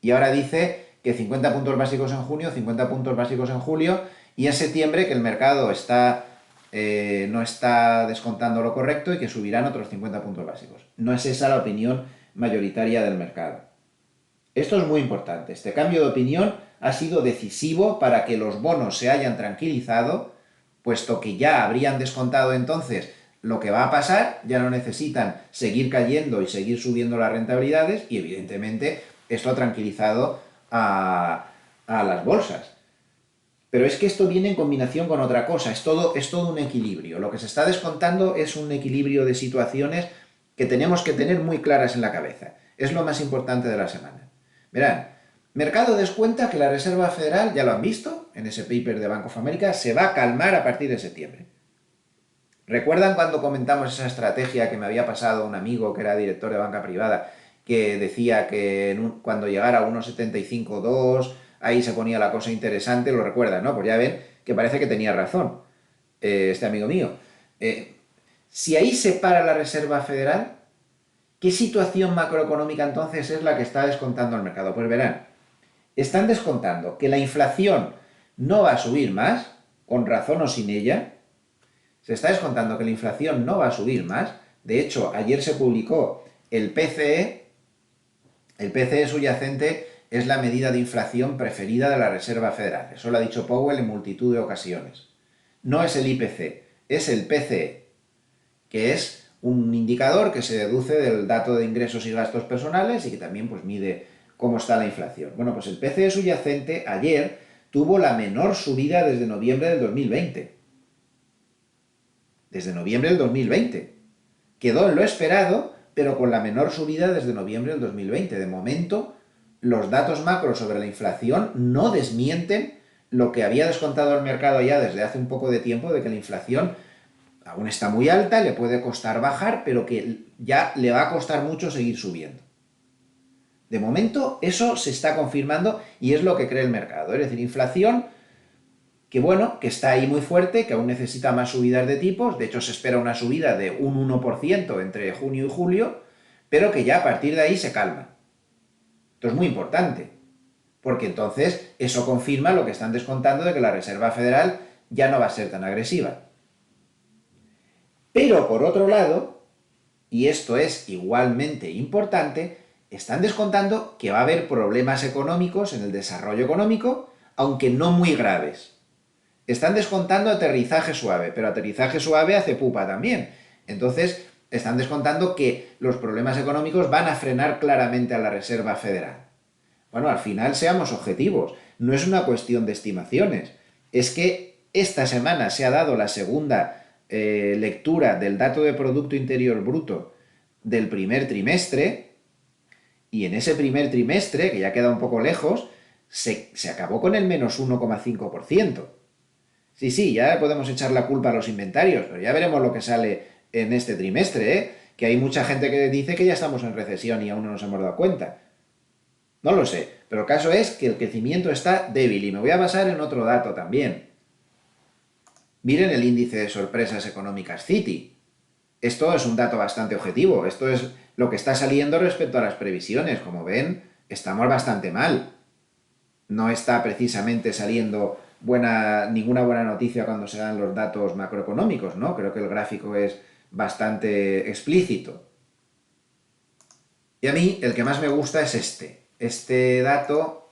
Y ahora dice que 50 puntos básicos en junio, 50 puntos básicos en julio, y en septiembre que el mercado no está descontando lo correcto y que subirán otros 50 puntos básicos. No es esa la opinión mayoritaria del mercado. Esto es muy importante. Este cambio de opinión ha sido decisivo para que los bonos se hayan tranquilizado, puesto que ya habrían descontado entonces lo que va a pasar, ya no necesitan seguir cayendo y seguir subiendo las rentabilidades y evidentemente esto ha tranquilizado a las bolsas. Pero es que esto viene en combinación con otra cosa, es todo un equilibrio. Lo que se está descontando es un equilibrio de situaciones que tenemos que tener muy claras en la cabeza. Es lo más importante de la semana. Verán, mercado descuenta que la Reserva Federal, ya lo han visto en ese paper de Bank of America, se va a calmar a partir de septiembre. ¿Recuerdan cuando comentamos esa estrategia que me había pasado un amigo que era director de banca privada, que decía que cuando llegara a 1,75-2, ahí se ponía la cosa interesante? Lo recuerdan, ¿no? Pues ya ven que parece que tenía razón este amigo mío. Eh, si ahí se para la Reserva Federal, ¿qué situación macroeconómica entonces es la que está descontando el mercado? Pues verán, están descontando que la inflación no va a subir más, con razón o sin ella. Se está descontando que la inflación no va a subir más. De hecho, ayer se publicó el PCE. El PCE subyacente es la medida de inflación preferida de la Reserva Federal. Eso lo ha dicho Powell en multitud de ocasiones. No es el IPC, es el PCE, que es un indicador que se deduce del dato de ingresos y gastos personales y que también pues, mide cómo está la inflación. Bueno, pues el PCE subyacente ayer tuvo la menor subida desde noviembre del 2020. Desde noviembre del 2020. Quedó en lo esperado, pero con la menor subida desde noviembre del 2020. De momento, los datos macros sobre la inflación no desmienten lo que había descontado el mercado ya desde hace un poco de tiempo, de que la inflación aún está muy alta, le puede costar bajar, pero que ya le va a costar mucho seguir subiendo. De momento, eso se está confirmando y es lo que cree el mercado. Es decir, inflación que bueno, que está ahí muy fuerte, que aún necesita más subidas de tipos, de hecho se espera una subida de un 1% entre junio y julio, pero que ya a partir de ahí se calma. Esto es muy importante, porque entonces eso confirma lo que están descontando de que la Reserva Federal ya no va a ser tan agresiva. Pero por otro lado, y esto es igualmente importante, están descontando que va a haber problemas económicos en el desarrollo económico, aunque no muy graves. Están descontando aterrizaje suave, pero aterrizaje suave hace pupa también. Entonces, están descontando que los problemas económicos van a frenar claramente a la Reserva Federal. Bueno, al final seamos objetivos. No es una cuestión de estimaciones. Es que esta semana se ha dado la segunda lectura del dato de Producto Interior Bruto del primer trimestre y en ese primer trimestre, que ya queda un poco lejos, se acabó con el menos 1,5%. Sí, sí, ya podemos echar la culpa a los inventarios, pero ya veremos lo que sale en este trimestre, ¿eh? Que hay mucha gente que dice que ya estamos en recesión y aún no nos hemos dado cuenta. No lo sé, pero el caso es que el crecimiento está débil y me voy a basar en otro dato también. Miren el índice de sorpresas económicas Citi. Esto es un dato bastante objetivo, esto es lo que está saliendo respecto a las previsiones. Como ven, estamos bastante mal. No está precisamente saliendo ninguna buena noticia cuando se dan los datos macroeconómicos, ¿no? Creo que el gráfico es bastante explícito. Y a mí el que más me gusta es este. Este dato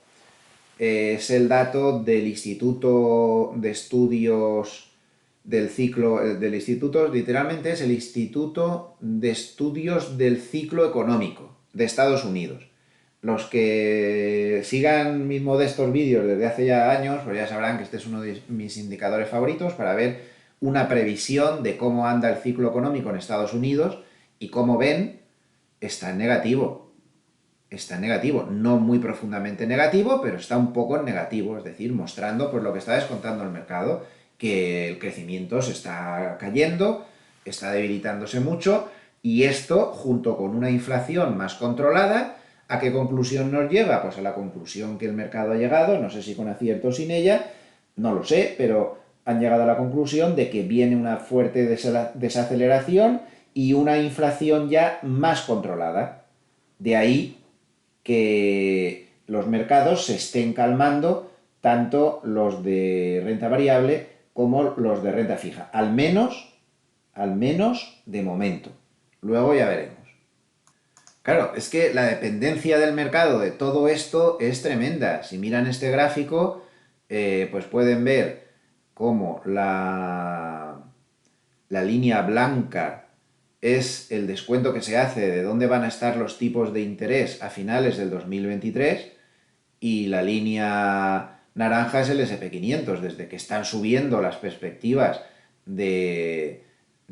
es el dato del Instituto de Estudios del Ciclo, del Instituto, literalmente es el Instituto de Estudios del Ciclo Económico de Estados Unidos. Los que sigan mis modestos vídeos desde hace ya años, pues ya sabrán que este es uno de mis indicadores favoritos para ver una previsión de cómo anda el ciclo económico en Estados Unidos y como ven, está en negativo. Está en negativo, no muy profundamente negativo, pero está un poco en negativo, es decir, mostrando pues, lo que está descontando el mercado, que el crecimiento se está cayendo, está debilitándose mucho, y esto, junto con una inflación más controlada, ¿A qué conclusión nos lleva? Pues a la conclusión que el mercado ha llegado, no sé si con acierto o sin ella, no lo sé, pero han llegado a la conclusión de que viene una fuerte desaceleración y una inflación ya más controlada. De ahí que los mercados se estén calmando, tanto los de renta variable como los de renta fija. Al menos de momento. Luego ya veremos. Claro, es que la dependencia del mercado de todo esto es tremenda. Si miran este gráfico, pues pueden ver cómo la línea blanca es el descuento que se hace de dónde van a estar los tipos de interés a finales del 2023 y la línea naranja es el SP500, desde que están subiendo las perspectivas de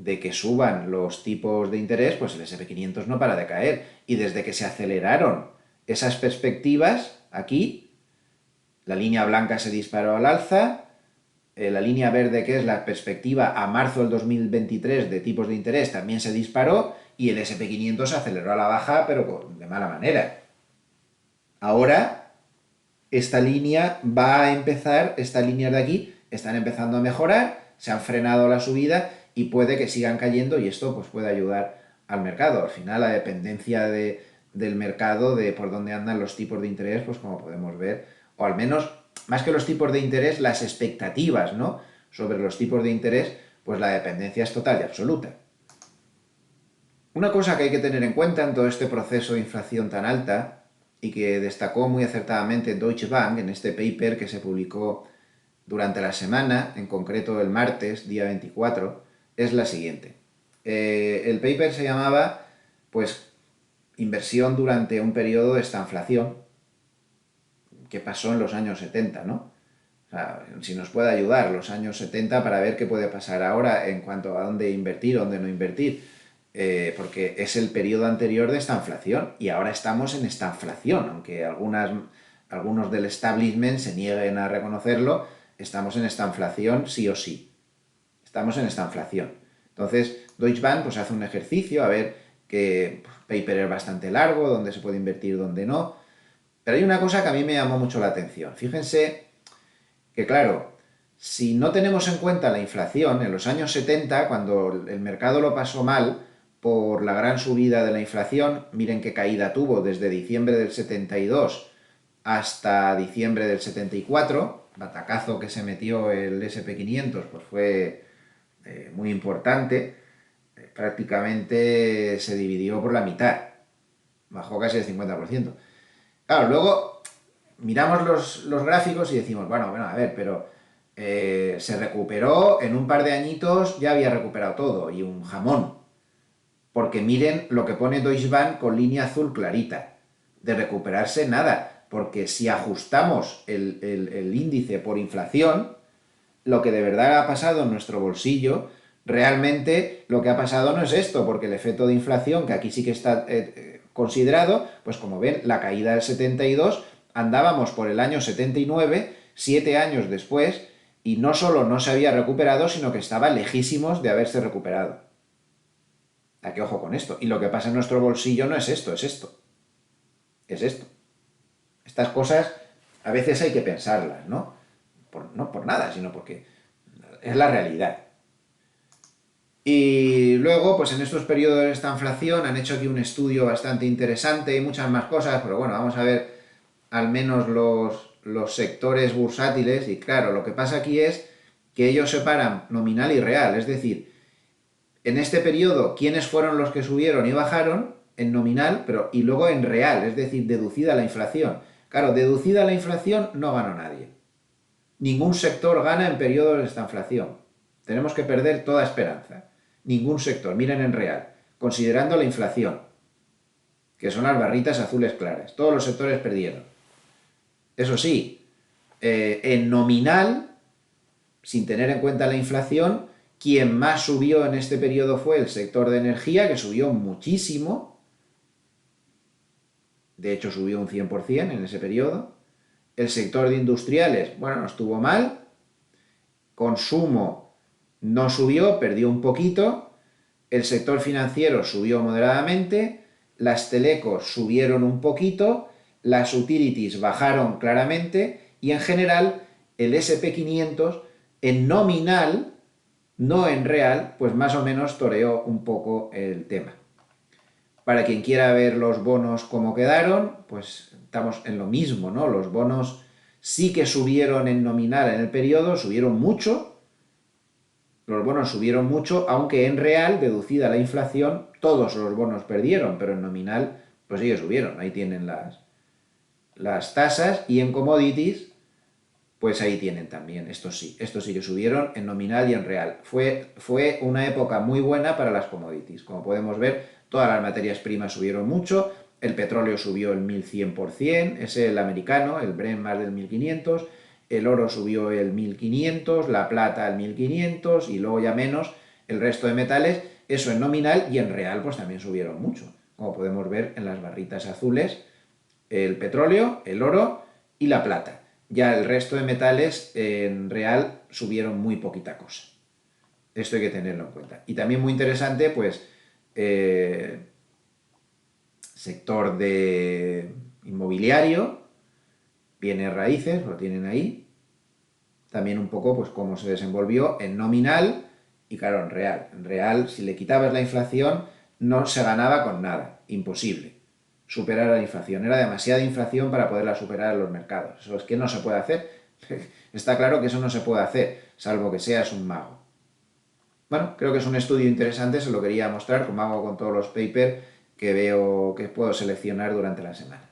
que suban los tipos de interés, pues el SP500 no para de caer. Y desde que se aceleraron esas perspectivas, aquí, la línea blanca se disparó al alza, la línea verde, que es la perspectiva a marzo del 2023 de tipos de interés, también se disparó y el SP500 se aceleró a la baja, pero de mala manera. Ahora, esta línea va a empezar, estas líneas de aquí están empezando a mejorar, se han frenado la subida y puede que sigan cayendo y esto pues puede ayudar al mercado. Al final, la dependencia del mercado, de por dónde andan los tipos de interés, pues como podemos ver, o al menos, más que los tipos de interés, las expectativas, ¿no?, sobre los tipos de interés, pues la dependencia es total y absoluta. Una cosa que hay que tener en cuenta en todo este proceso de inflación tan alta, y que destacó muy acertadamente Deutsche Bank en este paper que se publicó durante la semana, en concreto el martes, día 24, es la siguiente. El paper se llamaba, pues, inversión durante un periodo de estanflación, que pasó en los años 70, ¿no? O sea, si nos puede ayudar los años 70 para ver qué puede pasar ahora en cuanto a dónde invertir, dónde no invertir, porque es el periodo anterior de esta inflación y ahora estamos en esta inflación, aunque algunos del establishment se nieguen a reconocerlo, estamos en esta inflación sí o sí. Estamos en esta inflación. Entonces, Deutsche Bank pues, hace un ejercicio a ver que paper es bastante largo, dónde se puede invertir, dónde no. Pero hay una cosa que a mí me llamó mucho la atención. Fíjense que, claro, si no tenemos en cuenta la inflación, en los años 70, cuando el mercado lo pasó mal por la gran subida de la inflación, miren qué caída tuvo desde diciembre del 72 hasta diciembre del 74, batacazo que se metió el SP500, pues fue muy importante, prácticamente se dividió por la mitad, bajó casi el 50%. Claro, luego miramos los gráficos y decimos, bueno, a ver, pero se recuperó, en un par de añitos ya había recuperado todo, y un jamón. Porque miren lo que pone Deutsche Bank con línea azul clarita. De recuperarse nada, porque si ajustamos el índice por inflación, lo que de verdad ha pasado en nuestro bolsillo, realmente lo que ha pasado no es esto, porque el efecto de inflación, que aquí sí que está considerado, pues como ven, la caída del 72, andábamos por el año 79, 7 años después, y no solo no se había recuperado, sino que estaba lejísimos de haberse recuperado. ¿A qué ojo con esto? Y lo que pasa en nuestro bolsillo no es esto, es esto. Es esto. Estas cosas a veces hay que pensarlas, ¿no? No por nada, sino porque es la realidad. Y luego, pues en estos periodos de esta inflación han hecho aquí un estudio bastante interesante y muchas más cosas, pero bueno, vamos a ver al menos los sectores bursátiles. Y claro, lo que pasa aquí es que ellos separan nominal y real, es decir, en este periodo, quiénes fueron los que subieron y bajaron en nominal, y luego en real, es decir, deducida la inflación. Claro, deducida la inflación no ganó nadie. Ningún sector gana en periodos de esta inflación. Tenemos que perder toda esperanza. Ningún sector, miren en real, considerando la inflación, que son las barritas azules claras. Todos los sectores perdieron. Eso sí, en nominal, sin tener en cuenta la inflación, quien más subió en este periodo fue el sector de energía, que subió muchísimo. De hecho, subió un 100% en ese periodo. El sector de industriales, bueno, no estuvo mal. Consumo no subió, perdió un poquito. El sector financiero subió moderadamente. las telecos subieron un poquito, las utilities bajaron claramente y en general el SP500 en nominal, no en real, pues más o menos toreó un poco el tema. Para quien quiera ver los bonos cómo quedaron, pues estamos en lo mismo, ¿no? Los bonos sí que subieron en nominal en el periodo, subieron mucho, los bonos subieron mucho, aunque en real, deducida la inflación, todos los bonos perdieron, pero en nominal, pues ellos subieron. Ahí tienen las tasas y en commodities, pues ahí tienen también. Estos sí que subieron en nominal y en real. Fue una época muy buena para las commodities. Como podemos ver, todas las materias primas subieron mucho, el petróleo subió el 1100%, es el americano, el Brent más del 1500, el oro subió el 1500, la plata el 1500 y luego ya menos el resto de metales, eso en nominal y en real pues también subieron mucho, como podemos ver en las barritas azules, el petróleo, el oro y la plata. Ya el resto de metales en real subieron muy poquita cosa. Esto hay que tenerlo en cuenta. Y también muy interesante, pues, sector de inmobiliario, bienes raíces, lo tienen ahí. También un poco, pues, cómo se desenvolvió en nominal y, claro, en real. En real, si le quitabas la inflación, no se ganaba con nada. Imposible superar la inflación. Era demasiada inflación para poderla superar en los mercados. Eso es que no se puede hacer. Está claro que eso no se puede hacer, salvo que seas un mago. Bueno, creo que es un estudio interesante, se lo quería mostrar, como hago con todos los papers que veo que puedo seleccionar durante la semana.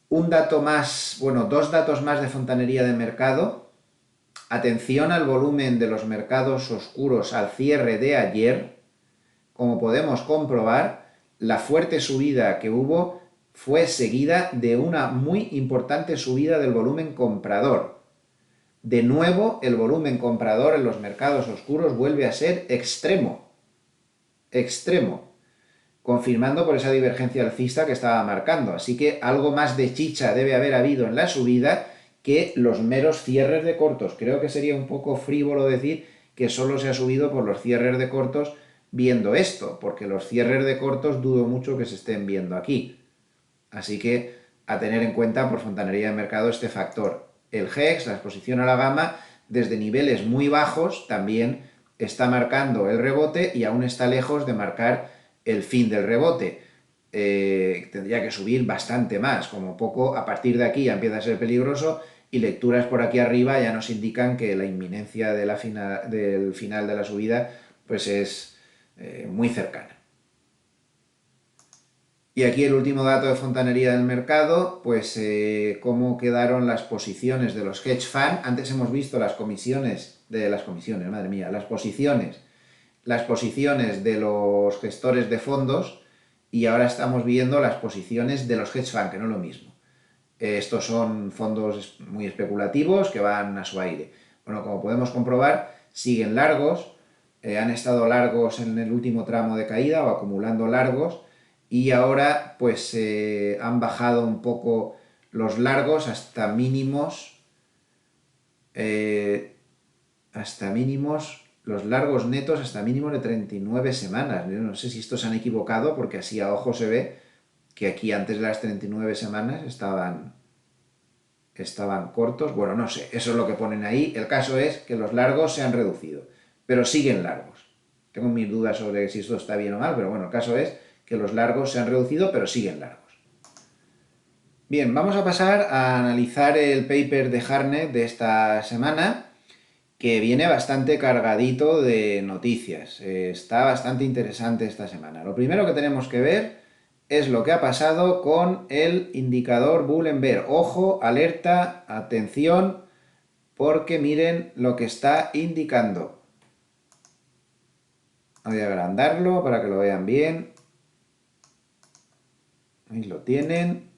Un dato más, bueno, dos datos más de fontanería de mercado. Atención al volumen de los mercados oscuros al cierre de ayer. Como podemos comprobar, la fuerte subida que hubo fue seguida de una muy importante subida del volumen comprador. De nuevo, el volumen comprador en los mercados oscuros vuelve a ser extremo, confirmando por esa divergencia alcista que estaba marcando. Así que algo más de chicha debe haber habido en la subida que los meros cierres de cortos. Creo que sería un poco frívolo decir que solo se ha subido por los cierres de cortos viendo esto, porque los cierres de cortos dudo mucho que se estén viendo aquí. Así que a tener en cuenta por fontanería de mercado este factor. El GEX, la exposición a la gama, desde niveles muy bajos también está marcando el rebote y aún está lejos de marcar el fin del rebote. Tendría que subir bastante más, como poco a partir de aquí ya empieza a ser peligroso y lecturas por aquí arriba ya nos indican que la inminencia de del final de la subida pues es muy cercana. Y aquí el último dato de fontanería del mercado, pues cómo quedaron las posiciones de los hedge funds. Antes hemos visto las posiciones, madre mía, las posiciones de los gestores de fondos y ahora estamos viendo las posiciones de los hedge funds, que no es lo mismo. Estos son fondos muy especulativos que van a su aire. Bueno, como podemos comprobar, siguen largos, han estado largos en el último tramo de caída o acumulando largos y ahora pues han bajado un poco los largos hasta mínimos, los largos netos hasta mínimos de 39 semanas. Yo no sé si estos se han equivocado porque así a ojo se ve que aquí antes de las 39 semanas estaban cortos. Bueno, no sé, eso es lo que ponen ahí. El caso es que los largos se han reducido, pero siguen largos. Tengo mis dudas sobre si esto está bien o mal, pero bueno, el caso es que los largos se han reducido, pero siguen largos. Bien, vamos a pasar a analizar el paper de Hartnett de esta semana, que viene bastante cargadito de noticias. Está bastante interesante esta semana. Lo primero que tenemos que ver es lo que ha pasado con el indicador Bull and Bear. Ojo, alerta, atención, porque miren lo que está indicando. Voy a agrandarlo para que lo vean bien. Ahí lo tienen.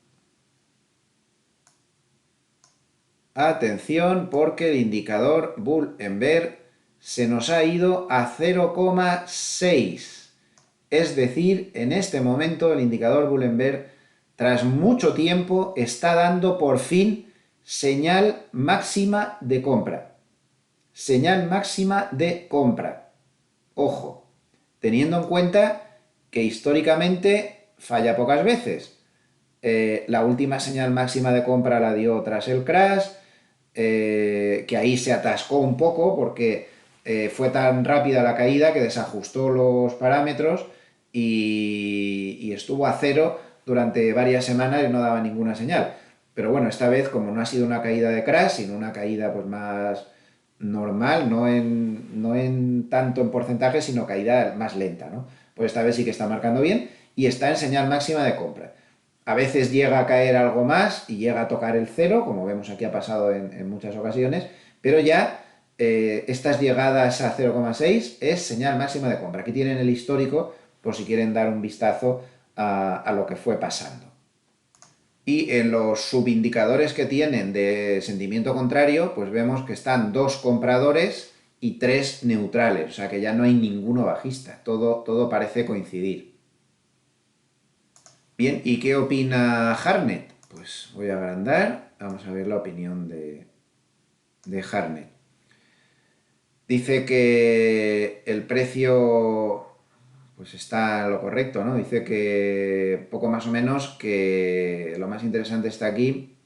Atención, porque el indicador Bull and Bear se nos ha ido a 0,6. Es decir, en este momento el indicador Bull and Bear, tras mucho tiempo, está dando por fin señal máxima de compra. Señal máxima de compra. Ojo, teniendo en cuenta que históricamente falla pocas veces. La última señal máxima de compra la dio tras el crash, que ahí se atascó un poco porque fue tan rápida la caída que desajustó los parámetros y estuvo a cero durante varias semanas y no daba ninguna señal. Pero bueno, esta vez como no ha sido una caída de crash, sino una caída pues más normal, no en tanto en porcentaje, sino caída más lenta, ¿no? Pues esta vez sí que está marcando bien y está en señal máxima de compra. A veces llega a caer algo más y llega a tocar el cero, como vemos aquí ha pasado en muchas ocasiones, pero ya estas llegadas a 0,6 es señal máxima de compra. Aquí tienen el histórico por si quieren dar un vistazo a lo que fue pasando. Y en los subindicadores que tienen de sentimiento contrario, pues vemos que están 2 compradores y 3 neutrales, o sea que ya no hay ninguno bajista, todo parece coincidir. Bien, ¿y qué opina Hartnett? Pues voy a agrandar, vamos a ver la opinión de Hartnett. Dice que el precio pues está en lo correcto, ¿no? Dice que poco más o menos que lo más interesante está aquí,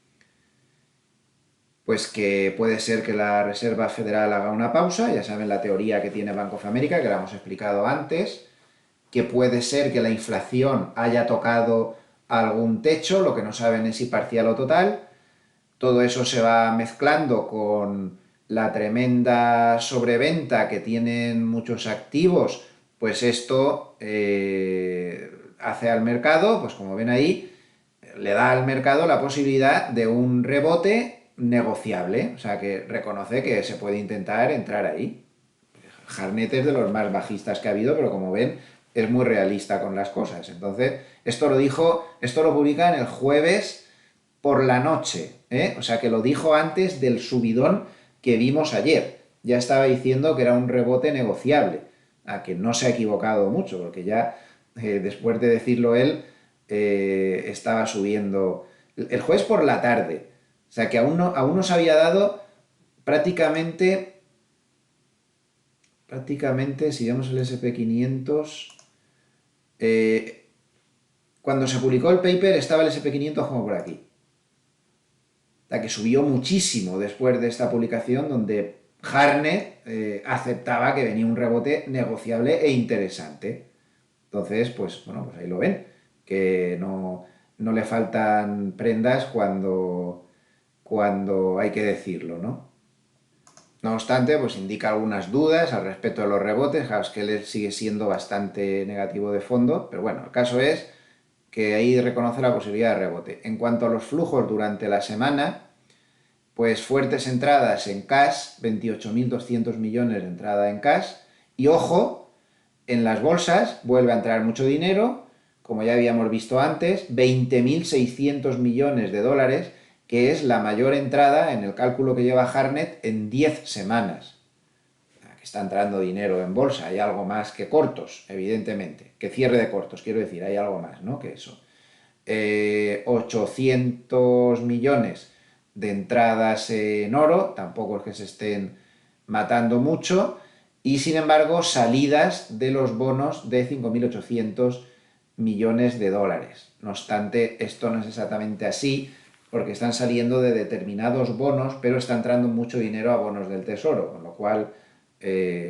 pues que puede ser que la Reserva Federal haga una pausa, ya saben la teoría que tiene Bank of America, que la hemos explicado antes, que puede ser que la inflación haya tocado algún techo, lo que no saben es si parcial o total. Todo eso se va mezclando con la tremenda sobreventa que tienen muchos activos, pues esto hace al mercado, pues como ven ahí, le da al mercado la posibilidad de un rebote negociable, o sea que reconoce que se puede intentar entrar ahí. Hartnett es de los más bajistas que ha habido, pero como ven, es muy realista con las cosas. Entonces, esto lo publican el jueves por la noche, ¿eh? O sea que lo dijo antes del subidón que vimos ayer. Ya estaba diciendo que era un rebote negociable, a que no se ha equivocado mucho, porque ya después de decirlo él, estaba subiendo el jueves por la tarde. O sea que aún no se había dado prácticamente, si vemos el SP500, cuando se publicó el paper estaba el SP500 como por aquí. La que subió muchísimo después de esta publicación donde Hartnett aceptaba que venía un rebote negociable e interesante. Entonces, pues bueno, pues ahí lo ven, que no le faltan prendas cuando hay que decirlo, ¿no? No obstante, pues indica algunas dudas al respecto de los rebotes, claro, es que él sigue siendo bastante negativo de fondo, pero bueno, el caso es que ahí reconoce la posibilidad de rebote. En cuanto a los flujos durante la semana, pues fuertes entradas en cash, 28.200 millones de entrada en cash, y ojo, en las bolsas vuelve a entrar mucho dinero, como ya habíamos visto antes, 20.600 millones de dólares, que es la mayor entrada en el cálculo que lleva Hartnett en 10 semanas. Que está entrando dinero en bolsa, hay algo más que cortos, evidentemente, que cierre de cortos, quiero decir, hay algo más, ¿no? Que eso. 800 millones de entradas en oro, tampoco es que se estén matando mucho, y sin embargo salidas de los bonos de 5.800 millones de dólares. No obstante, esto no es exactamente así, porque están saliendo de determinados bonos, pero está entrando mucho dinero a bonos del tesoro, con lo cual,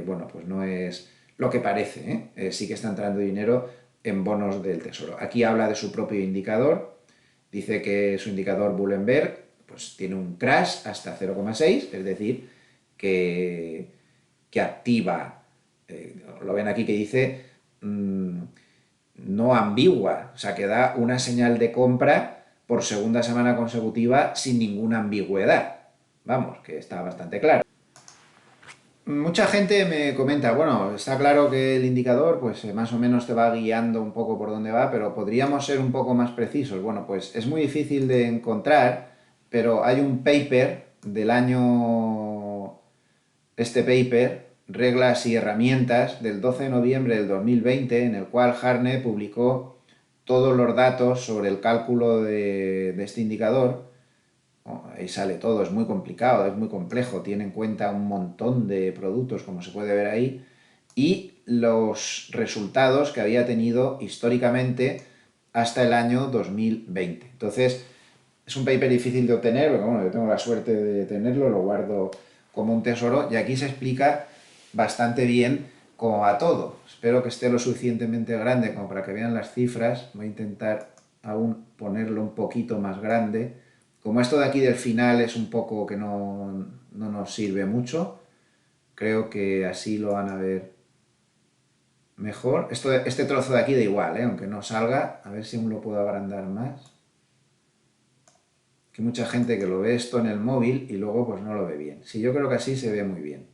bueno, pues no es lo que parece, ¿eh? Sí que está entrando dinero en bonos del tesoro. Aquí habla de su propio indicador, dice que su indicador Bullenberg pues, tiene un crash hasta 0,6, es decir, que activa, lo ven aquí que dice no ambigua, o sea que da una señal de compra por segunda semana consecutiva sin ninguna ambigüedad. Vamos, que está bastante claro. Mucha gente me comenta, bueno, está claro que el indicador pues más o menos te va guiando un poco por dónde va, pero podríamos ser un poco más precisos. Bueno, pues es muy difícil de encontrar, pero hay un paper del año, este paper, Reglas y herramientas, del 12 de noviembre del 2020, en el cual Hartnett publicó todos los datos sobre el cálculo de este indicador. Oh, ahí sale todo, es muy complicado, es muy complejo, tiene en cuenta un montón de productos, como se puede ver ahí, y los resultados que había tenido históricamente hasta el año 2020. Entonces, es un paper difícil de obtener, pero bueno, yo tengo la suerte de tenerlo, lo guardo como un tesoro y aquí se explica bastante bien cómo va todo. Espero que esté lo suficientemente grande como para que vean las cifras. Voy a intentar aún ponerlo un poquito más grande. Como esto de aquí del final es un poco que no nos sirve mucho, creo que así lo van a ver mejor. Este trozo de aquí da igual, aunque no salga. A ver si aún lo puedo agrandar más. Que mucha gente que lo ve esto en el móvil y luego pues no lo ve bien. Sí, yo creo que así se ve muy bien.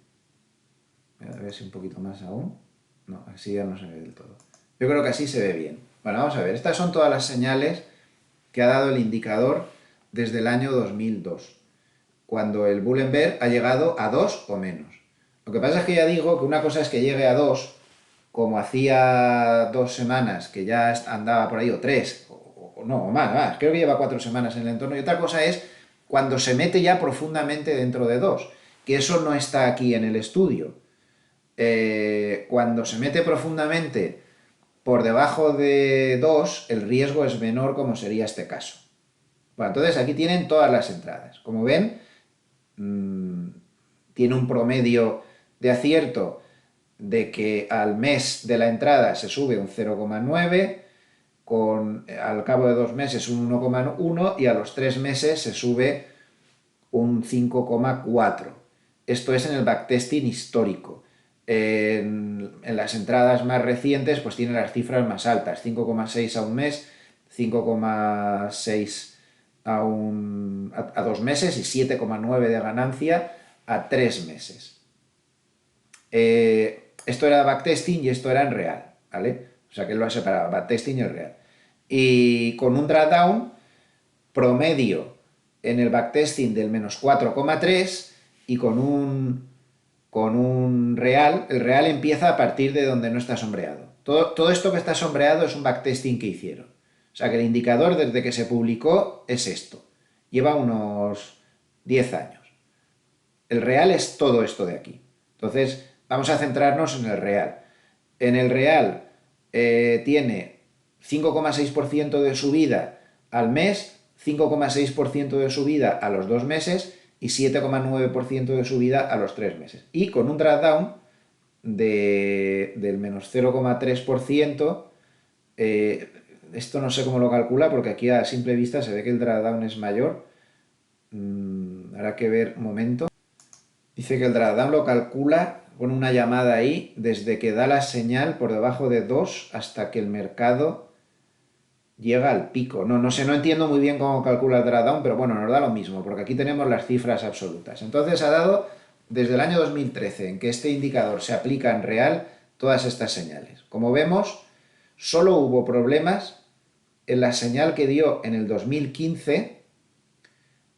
A ver si un poquito más aún. No, así ya no se ve del todo. Yo creo que así se ve bien. Bueno, vamos a ver. Estas son todas las señales que ha dado el indicador desde el año 2002, cuando el Bullenberg ha llegado a 2 o menos. Lo que pasa es que ya digo que una cosa es que llegue a 2, como hacía 2 semanas que ya andaba por ahí, o 3, o no, o más, creo que lleva 4 semanas en el entorno, y otra cosa es cuando se mete ya profundamente dentro de 2, que eso no está aquí en el estudio. Cuando se mete profundamente por debajo de 2, el riesgo es menor, como sería este caso. Bueno, entonces aquí tienen todas las entradas. Como ven, tiene un promedio de acierto de que al mes de la entrada se sube un 0,9, al cabo de 2 meses un 1,1 y a los 3 meses se sube un 5,4. Esto es en el backtesting histórico. En las entradas más recientes pues tiene las cifras más altas, 5,6 a un mes, 5,6 a 2 meses y 7,9 de ganancia a 3 meses. Esto era backtesting y esto era en real, ¿vale? O sea que lo ha separado, backtesting y el real. Y con un drawdown promedio en el backtesting del menos 4,3 y con un real, el real empieza a partir de donde no está sombreado. Todo esto que está sombreado es un backtesting que hicieron. O sea que el indicador desde que se publicó es esto. Lleva unos 10 años. El real es todo esto de aquí. Entonces, vamos a centrarnos en el real. En el real tiene 5,6% de subida al mes, 5,6% de subida a los 2 meses y 7,9% de subida a los 3 meses. Y con un drawdown del menos 0,3%, esto no sé cómo lo calcula porque aquí a simple vista se ve que el drawdown es mayor. Habrá que ver un momento. Dice que el drawdown lo calcula con una llamada ahí desde que da la señal por debajo de 2 hasta que el mercado llega al pico. No sé, no entiendo muy bien cómo calcula el drawdown, pero bueno, nos da lo mismo, porque aquí tenemos las cifras absolutas. Entonces ha dado desde el año 2013, en que este indicador se aplica en real, todas estas señales. Como vemos, solo hubo problemas en la señal que dio en el 2015,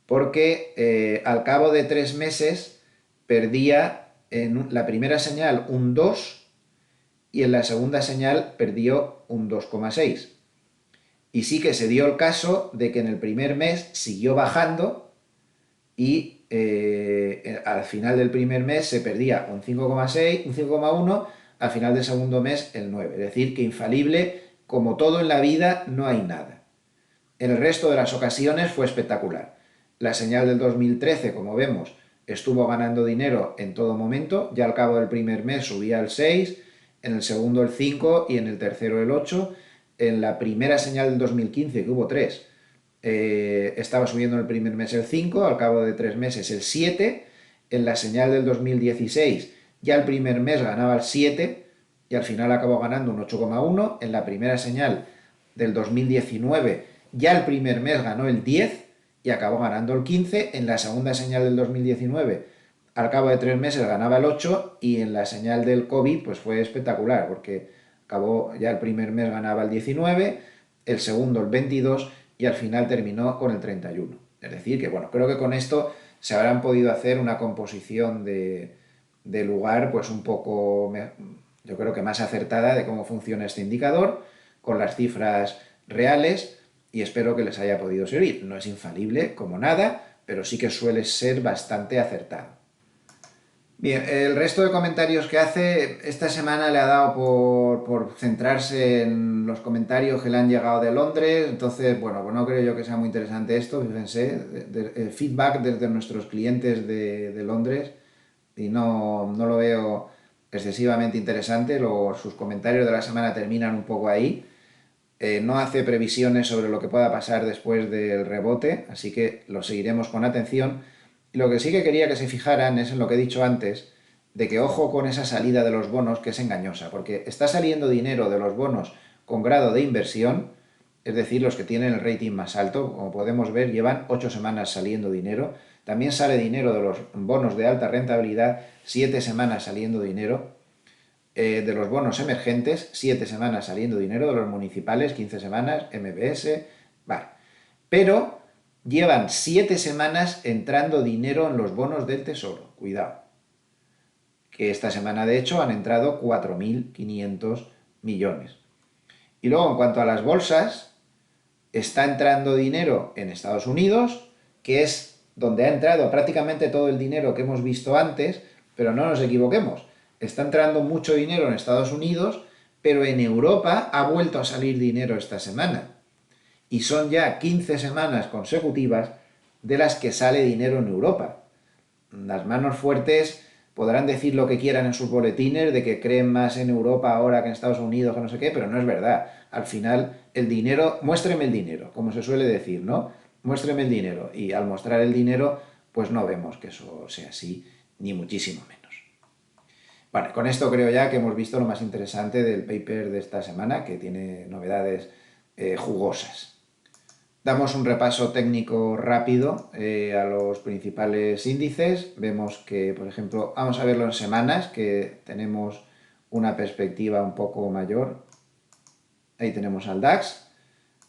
porque al cabo de 3 meses perdía en la primera señal un 2 y en la segunda señal perdió un 2,6. Y sí que se dio el caso de que en el primer mes siguió bajando y al final del primer mes se perdía un 5,6, un 5,1, al final del segundo mes el 9. Es decir, que infalible, como todo en la vida, no hay nada. En el resto de las ocasiones fue espectacular. La señal del 2013, como vemos, estuvo ganando dinero en todo momento. Ya al cabo del primer mes subía el 6, en el segundo el 5 y en el tercero el 8. En la primera señal del 2015, que hubo 3, estaba subiendo en el primer mes el 5, al cabo de 3 meses el 7. En la señal del 2016 ya el primer mes ganaba el 7 y al final acabó ganando un 8,1. En la primera señal del 2019 ya el primer mes ganó el 10 y acabó ganando el 15. En la segunda señal del 2019, al cabo de 3 meses ganaba el 8 y en la señal del COVID pues fue espectacular porque acabó ya el primer mes ganaba el 19, el segundo el 22 y al final terminó con el 31. Es decir que bueno, creo que con esto se habrán podido hacer una composición de lugar pues un poco, yo creo que más acertada de cómo funciona este indicador con las cifras reales y espero que les haya podido servir. No es infalible como nada, pero sí que suele ser bastante acertado. Bien, el resto de comentarios que hace, esta semana le ha dado por centrarse en los comentarios que le han llegado de Londres, entonces, bueno, pues no creo yo que sea muy interesante esto, fíjense, feedback desde nuestros clientes de Londres, y no lo veo excesivamente interesante, sus comentarios de la semana terminan un poco ahí, no hace previsiones sobre lo que pueda pasar después del rebote, así que lo seguiremos con atención. Y lo que sí que quería que se fijaran es en lo que he dicho antes, de que ojo con esa salida de los bonos que es engañosa, porque está saliendo dinero de los bonos con grado de inversión, es decir, los que tienen el rating más alto, como podemos ver, llevan 8 semanas saliendo dinero. También sale dinero de los bonos de alta rentabilidad, 7 semanas saliendo dinero de los bonos emergentes, 7 semanas saliendo dinero, de los municipales, 15 semanas, MBS, vale. Pero llevan 7 semanas entrando dinero en los bonos del Tesoro, cuidado. Que esta semana de hecho han entrado 4.500 millones. Y luego en cuanto a las bolsas, está entrando dinero en Estados Unidos, que es donde ha entrado prácticamente todo el dinero que hemos visto antes, pero no nos equivoquemos, está entrando mucho dinero en Estados Unidos, pero en Europa ha vuelto a salir dinero esta semana. Y son ya 15 semanas consecutivas de las que sale dinero en Europa. Las manos fuertes podrán decir lo que quieran en sus boletines de que creen más en Europa ahora que en Estados Unidos, que no sé qué, pero no es verdad. Al final, el dinero, muéstreme el dinero, como se suele decir, ¿no? Muéstreme el dinero. Y al mostrar el dinero, pues no vemos que eso sea así, ni muchísimo menos. Bueno, con esto creo ya que hemos visto lo más interesante del paper de esta semana, que tiene novedades jugosas. Damos un repaso técnico rápido a los principales índices. Vemos que, por ejemplo, vamos a verlo en semanas, que tenemos una perspectiva un poco mayor. Ahí tenemos al DAX.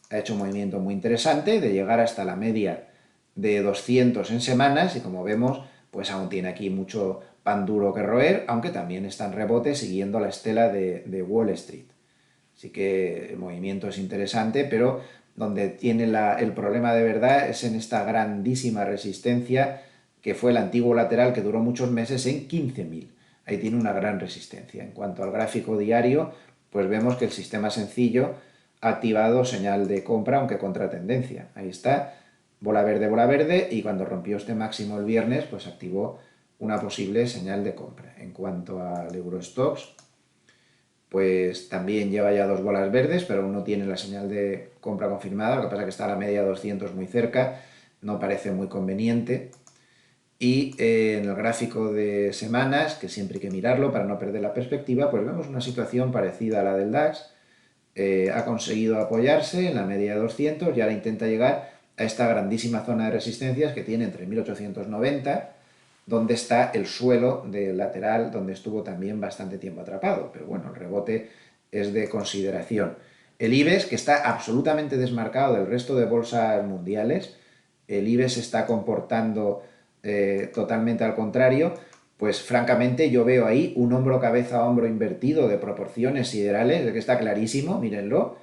Ha hecho un movimiento muy interesante de llegar hasta la media de 200 en semanas y como vemos, pues aún tiene aquí mucho pan duro que roer, aunque también está en rebote siguiendo la estela de Wall Street. Así que el movimiento es interesante, pero donde tiene el problema de verdad es en esta grandísima resistencia que fue el antiguo lateral que duró muchos meses en 15.000. Ahí tiene una gran resistencia. En cuanto al gráfico diario, pues vemos que el sistema sencillo ha activado señal de compra, aunque contra tendencia. Ahí está, bola verde, y cuando rompió este máximo el viernes, pues activó una posible señal de compra. En cuanto al Eurostoxx, pues también lleva ya dos bolas verdes, pero aún no tiene la señal de compra confirmada, lo que pasa es que está a la media 200 muy cerca, no parece muy conveniente. Y en el gráfico de semanas, que siempre hay que mirarlo para no perder la perspectiva, pues vemos una situación parecida a la del DAX. Ha conseguido apoyarse en la media de 200 y ahora intenta llegar a esta grandísima zona de resistencias que tiene entre 1890, donde está el suelo del lateral, donde estuvo también bastante tiempo atrapado. Pero bueno, el rebote es de consideración. El IBEX, que está absolutamente desmarcado del resto de bolsas mundiales, el IBEX se está comportando totalmente al contrario, pues francamente yo veo ahí un hombro cabeza a hombro invertido de proporciones siderales, de que está clarísimo, mírenlo,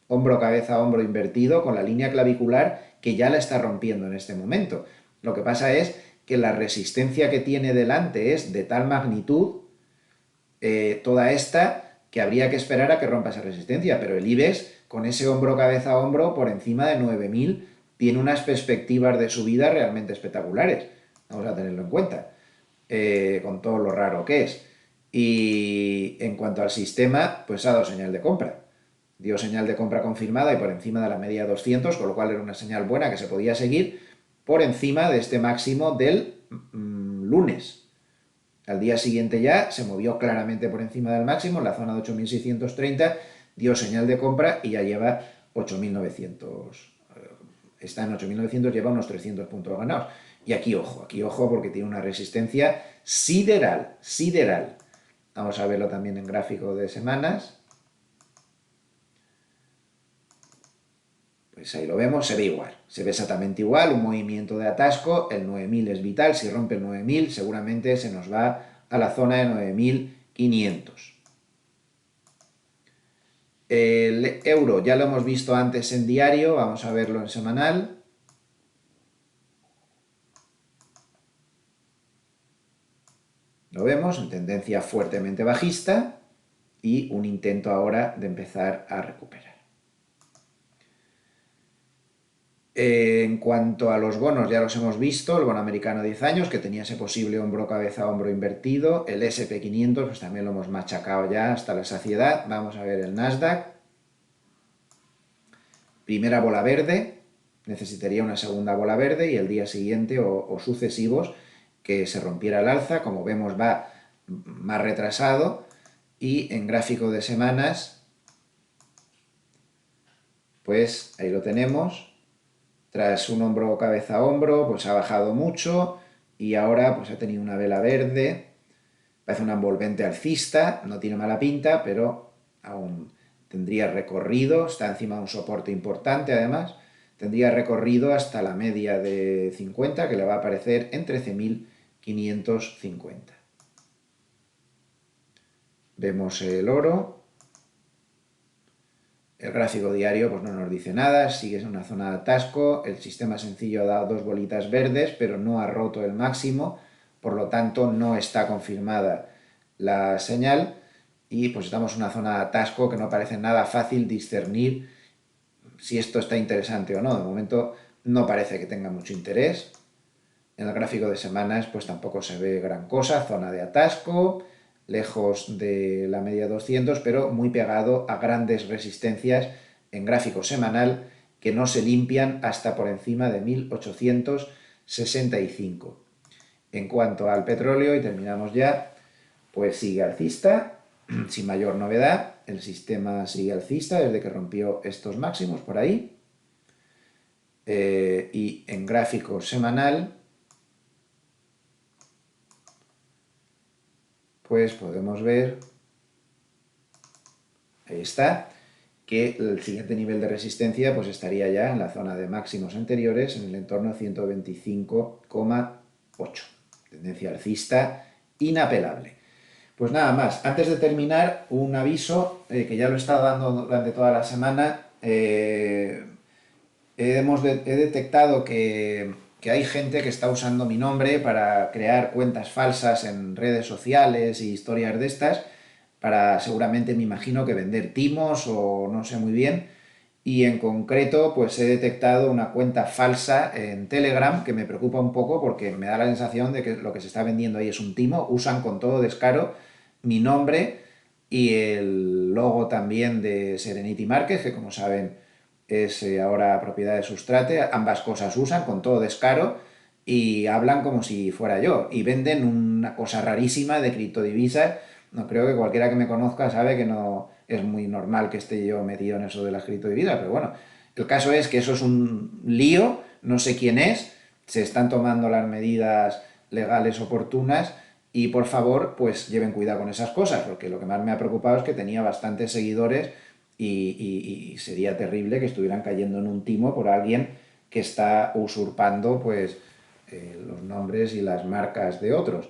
hombro cabeza hombro invertido con la línea clavicular que ya la está rompiendo en este momento. Lo que pasa es que la resistencia que tiene delante es de tal magnitud, toda esta, que habría que esperar a que rompa esa resistencia, pero el IBEX con ese hombro cabeza a hombro por encima de 9.000 tiene unas perspectivas de subida realmente espectaculares. Vamos a tenerlo en cuenta, con todo lo raro que es. Y en cuanto al sistema, pues ha dado señal de compra. Dio señal de compra confirmada y por encima de la media 200, con lo cual era una señal buena que se podía seguir por encima de este máximo del lunes. Al día siguiente ya se movió claramente por encima del máximo, en la zona de 8.630, dio señal de compra y ya lleva 8.900. Está en 8.900, lleva unos 300 puntos ganados. Y aquí ojo, porque tiene una resistencia sideral, sideral. Vamos a verlo también en gráfico de semanas. Pues ahí lo vemos, se ve igual, se ve exactamente igual, un movimiento de atasco, el 9.000 es vital, si rompe el 9.000 seguramente se nos va a la zona de 9.500. El euro ya lo hemos visto antes en diario, vamos a verlo en semanal. Lo vemos en tendencia fuertemente bajista y un intento ahora de empezar a recuperar. En cuanto a los bonos, ya los hemos visto, el bono americano 10 años, que tenía ese posible hombro cabeza hombro invertido, el SP500, pues también lo hemos machacado ya hasta la saciedad. Vamos a ver el Nasdaq. Primera bola verde, necesitaría una segunda bola verde y el día siguiente o sucesivos que se rompiera el alza. Como vemos, va más retrasado y en gráfico de semanas, pues ahí lo tenemos. Tras un hombro cabeza a hombro, pues ha bajado mucho y ahora pues ha tenido una vela verde. Parece una envolvente alcista, no tiene mala pinta, pero aún tendría recorrido, está encima de un soporte importante además, tendría recorrido hasta la media de 50 que le va a aparecer en 13.550. Vemos el oro. El gráfico diario pues no nos dice nada, sigue en una zona de atasco, el sistema sencillo ha dado dos bolitas verdes, pero no ha roto el máximo, por lo tanto no está confirmada la señal y pues estamos en una zona de atasco que no parece nada fácil discernir si esto está interesante o no. De momento no parece que tenga mucho interés. En el gráfico de semanas pues tampoco se ve gran cosa, zona de atasco, lejos de la media 200, pero muy pegado a grandes resistencias en gráfico semanal que no se limpian hasta por encima de 1865. En cuanto al petróleo, y terminamos ya, pues sigue alcista, sin mayor novedad, el sistema sigue alcista desde que rompió estos máximos por ahí, y en gráfico semanal pues podemos ver, ahí está, que el siguiente nivel de resistencia pues estaría ya en la zona de máximos anteriores, en el entorno 125,8. Tendencia alcista inapelable. Pues nada más, antes de terminar, un aviso que ya lo he estado dando durante toda la semana. He detectado que hay gente que está usando mi nombre para crear cuentas falsas en redes sociales y historias de estas, para seguramente me imagino que vender timos o no sé muy bien. Y en concreto, pues he detectado una cuenta falsa en Telegram que me preocupa un poco porque me da la sensación de que lo que se está vendiendo ahí es un timo. Usan con todo descaro mi nombre y el logo también de Serenity Markets, que como saben es ahora propiedad de Sustrate. Ambas cosas usan con todo descaro y hablan como si fuera yo. Y venden una cosa rarísima de criptodivisas. No creo que cualquiera que me conozca sabe que no es muy normal que esté yo metido en eso de las criptodivisas, pero bueno, el caso es que eso es un lío, no sé quién es, se están tomando las medidas legales oportunas y por favor, pues lleven cuidado con esas cosas, porque lo que más me ha preocupado es que tenía bastantes seguidores y sería terrible que estuvieran cayendo en un timo por alguien que está usurpando pues los nombres y las marcas de otros.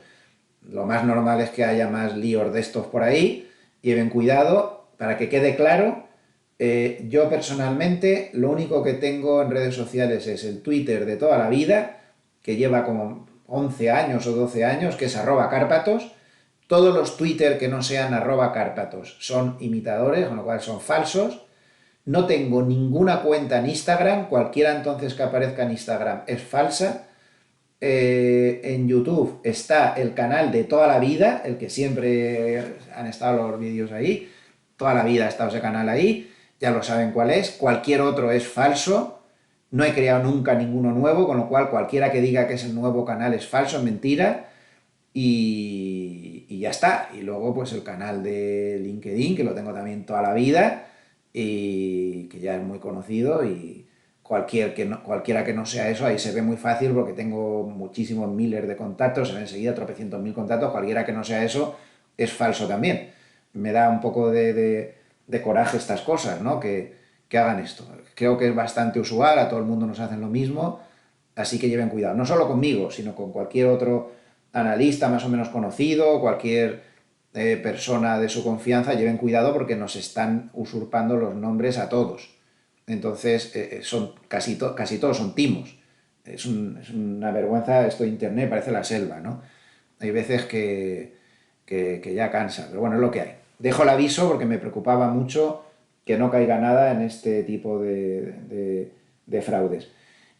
Lo más normal es que haya más líos de estos por ahí. Lleven cuidado, para que quede claro, yo personalmente lo único que tengo en redes sociales es el Twitter de toda la vida, que lleva como 11 años o 12 años, que es @cárpatos. Todos los Twitter que no sean @cárpatos son imitadores, con lo cual son falsos. No tengo ninguna cuenta en Instagram, cualquiera entonces que aparezca en Instagram es falsa. En YouTube está el canal de toda la vida, el que siempre han estado los vídeos ahí, toda la vida ha estado ese canal ahí, ya lo saben cuál es, cualquier otro es falso, no he creado nunca ninguno nuevo, con lo cual cualquiera que diga que es el nuevo canal es falso, es mentira, y ya está. Y luego pues el canal de LinkedIn, que lo tengo también toda la vida, y que ya es muy conocido y cualquiera que no sea eso, ahí se ve muy fácil porque tengo muchísimos miles de contactos, se ve enseguida tropecientos mil contactos, cualquiera que no sea eso es falso también. Me da un poco de coraje estas cosas, ¿no? Que hagan esto. Creo que es bastante usual, a todo el mundo nos hacen lo mismo, así que lleven cuidado, no solo conmigo, sino con cualquier otro analista más o menos conocido, cualquier persona de su confianza, lleven cuidado porque nos están usurpando los nombres a todos. Entonces, son casi todos son timos. Es una vergüenza esto de internet, parece la selva, ¿no? Hay veces que ya cansa, pero bueno, es lo que hay. Dejo el aviso porque me preocupaba mucho que no caiga nada en este tipo de fraudes.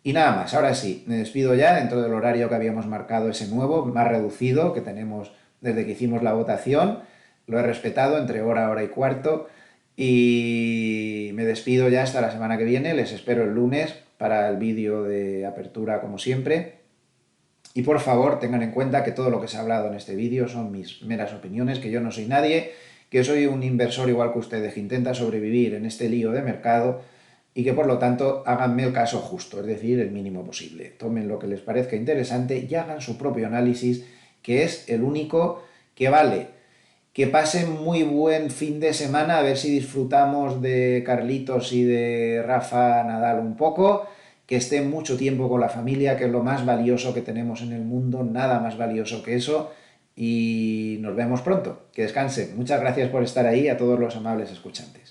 Y nada más, ahora sí, me despido ya dentro del horario que habíamos marcado, ese nuevo, más reducido, que tenemos desde que hicimos la votación. Lo he respetado entre hora y cuarto. Y me despido ya hasta la semana que viene. Les espero el lunes para el vídeo de apertura como siempre. Y por favor tengan en cuenta que todo lo que se ha hablado en este vídeo son mis meras opiniones, que yo no soy nadie, que soy un inversor igual que ustedes, que intenta sobrevivir en este lío de mercado y que por lo tanto háganme el caso justo, es decir, el mínimo posible. Tomen lo que les parezca interesante y hagan su propio análisis, que es el único que vale. Que pasen muy buen fin de semana, a ver si disfrutamos de Carlitos y de Rafa Nadal un poco, que estén mucho tiempo con la familia, que es lo más valioso que tenemos en el mundo, nada más valioso que eso, y nos vemos pronto. Que descansen. Muchas gracias por estar ahí, a todos los amables escuchantes.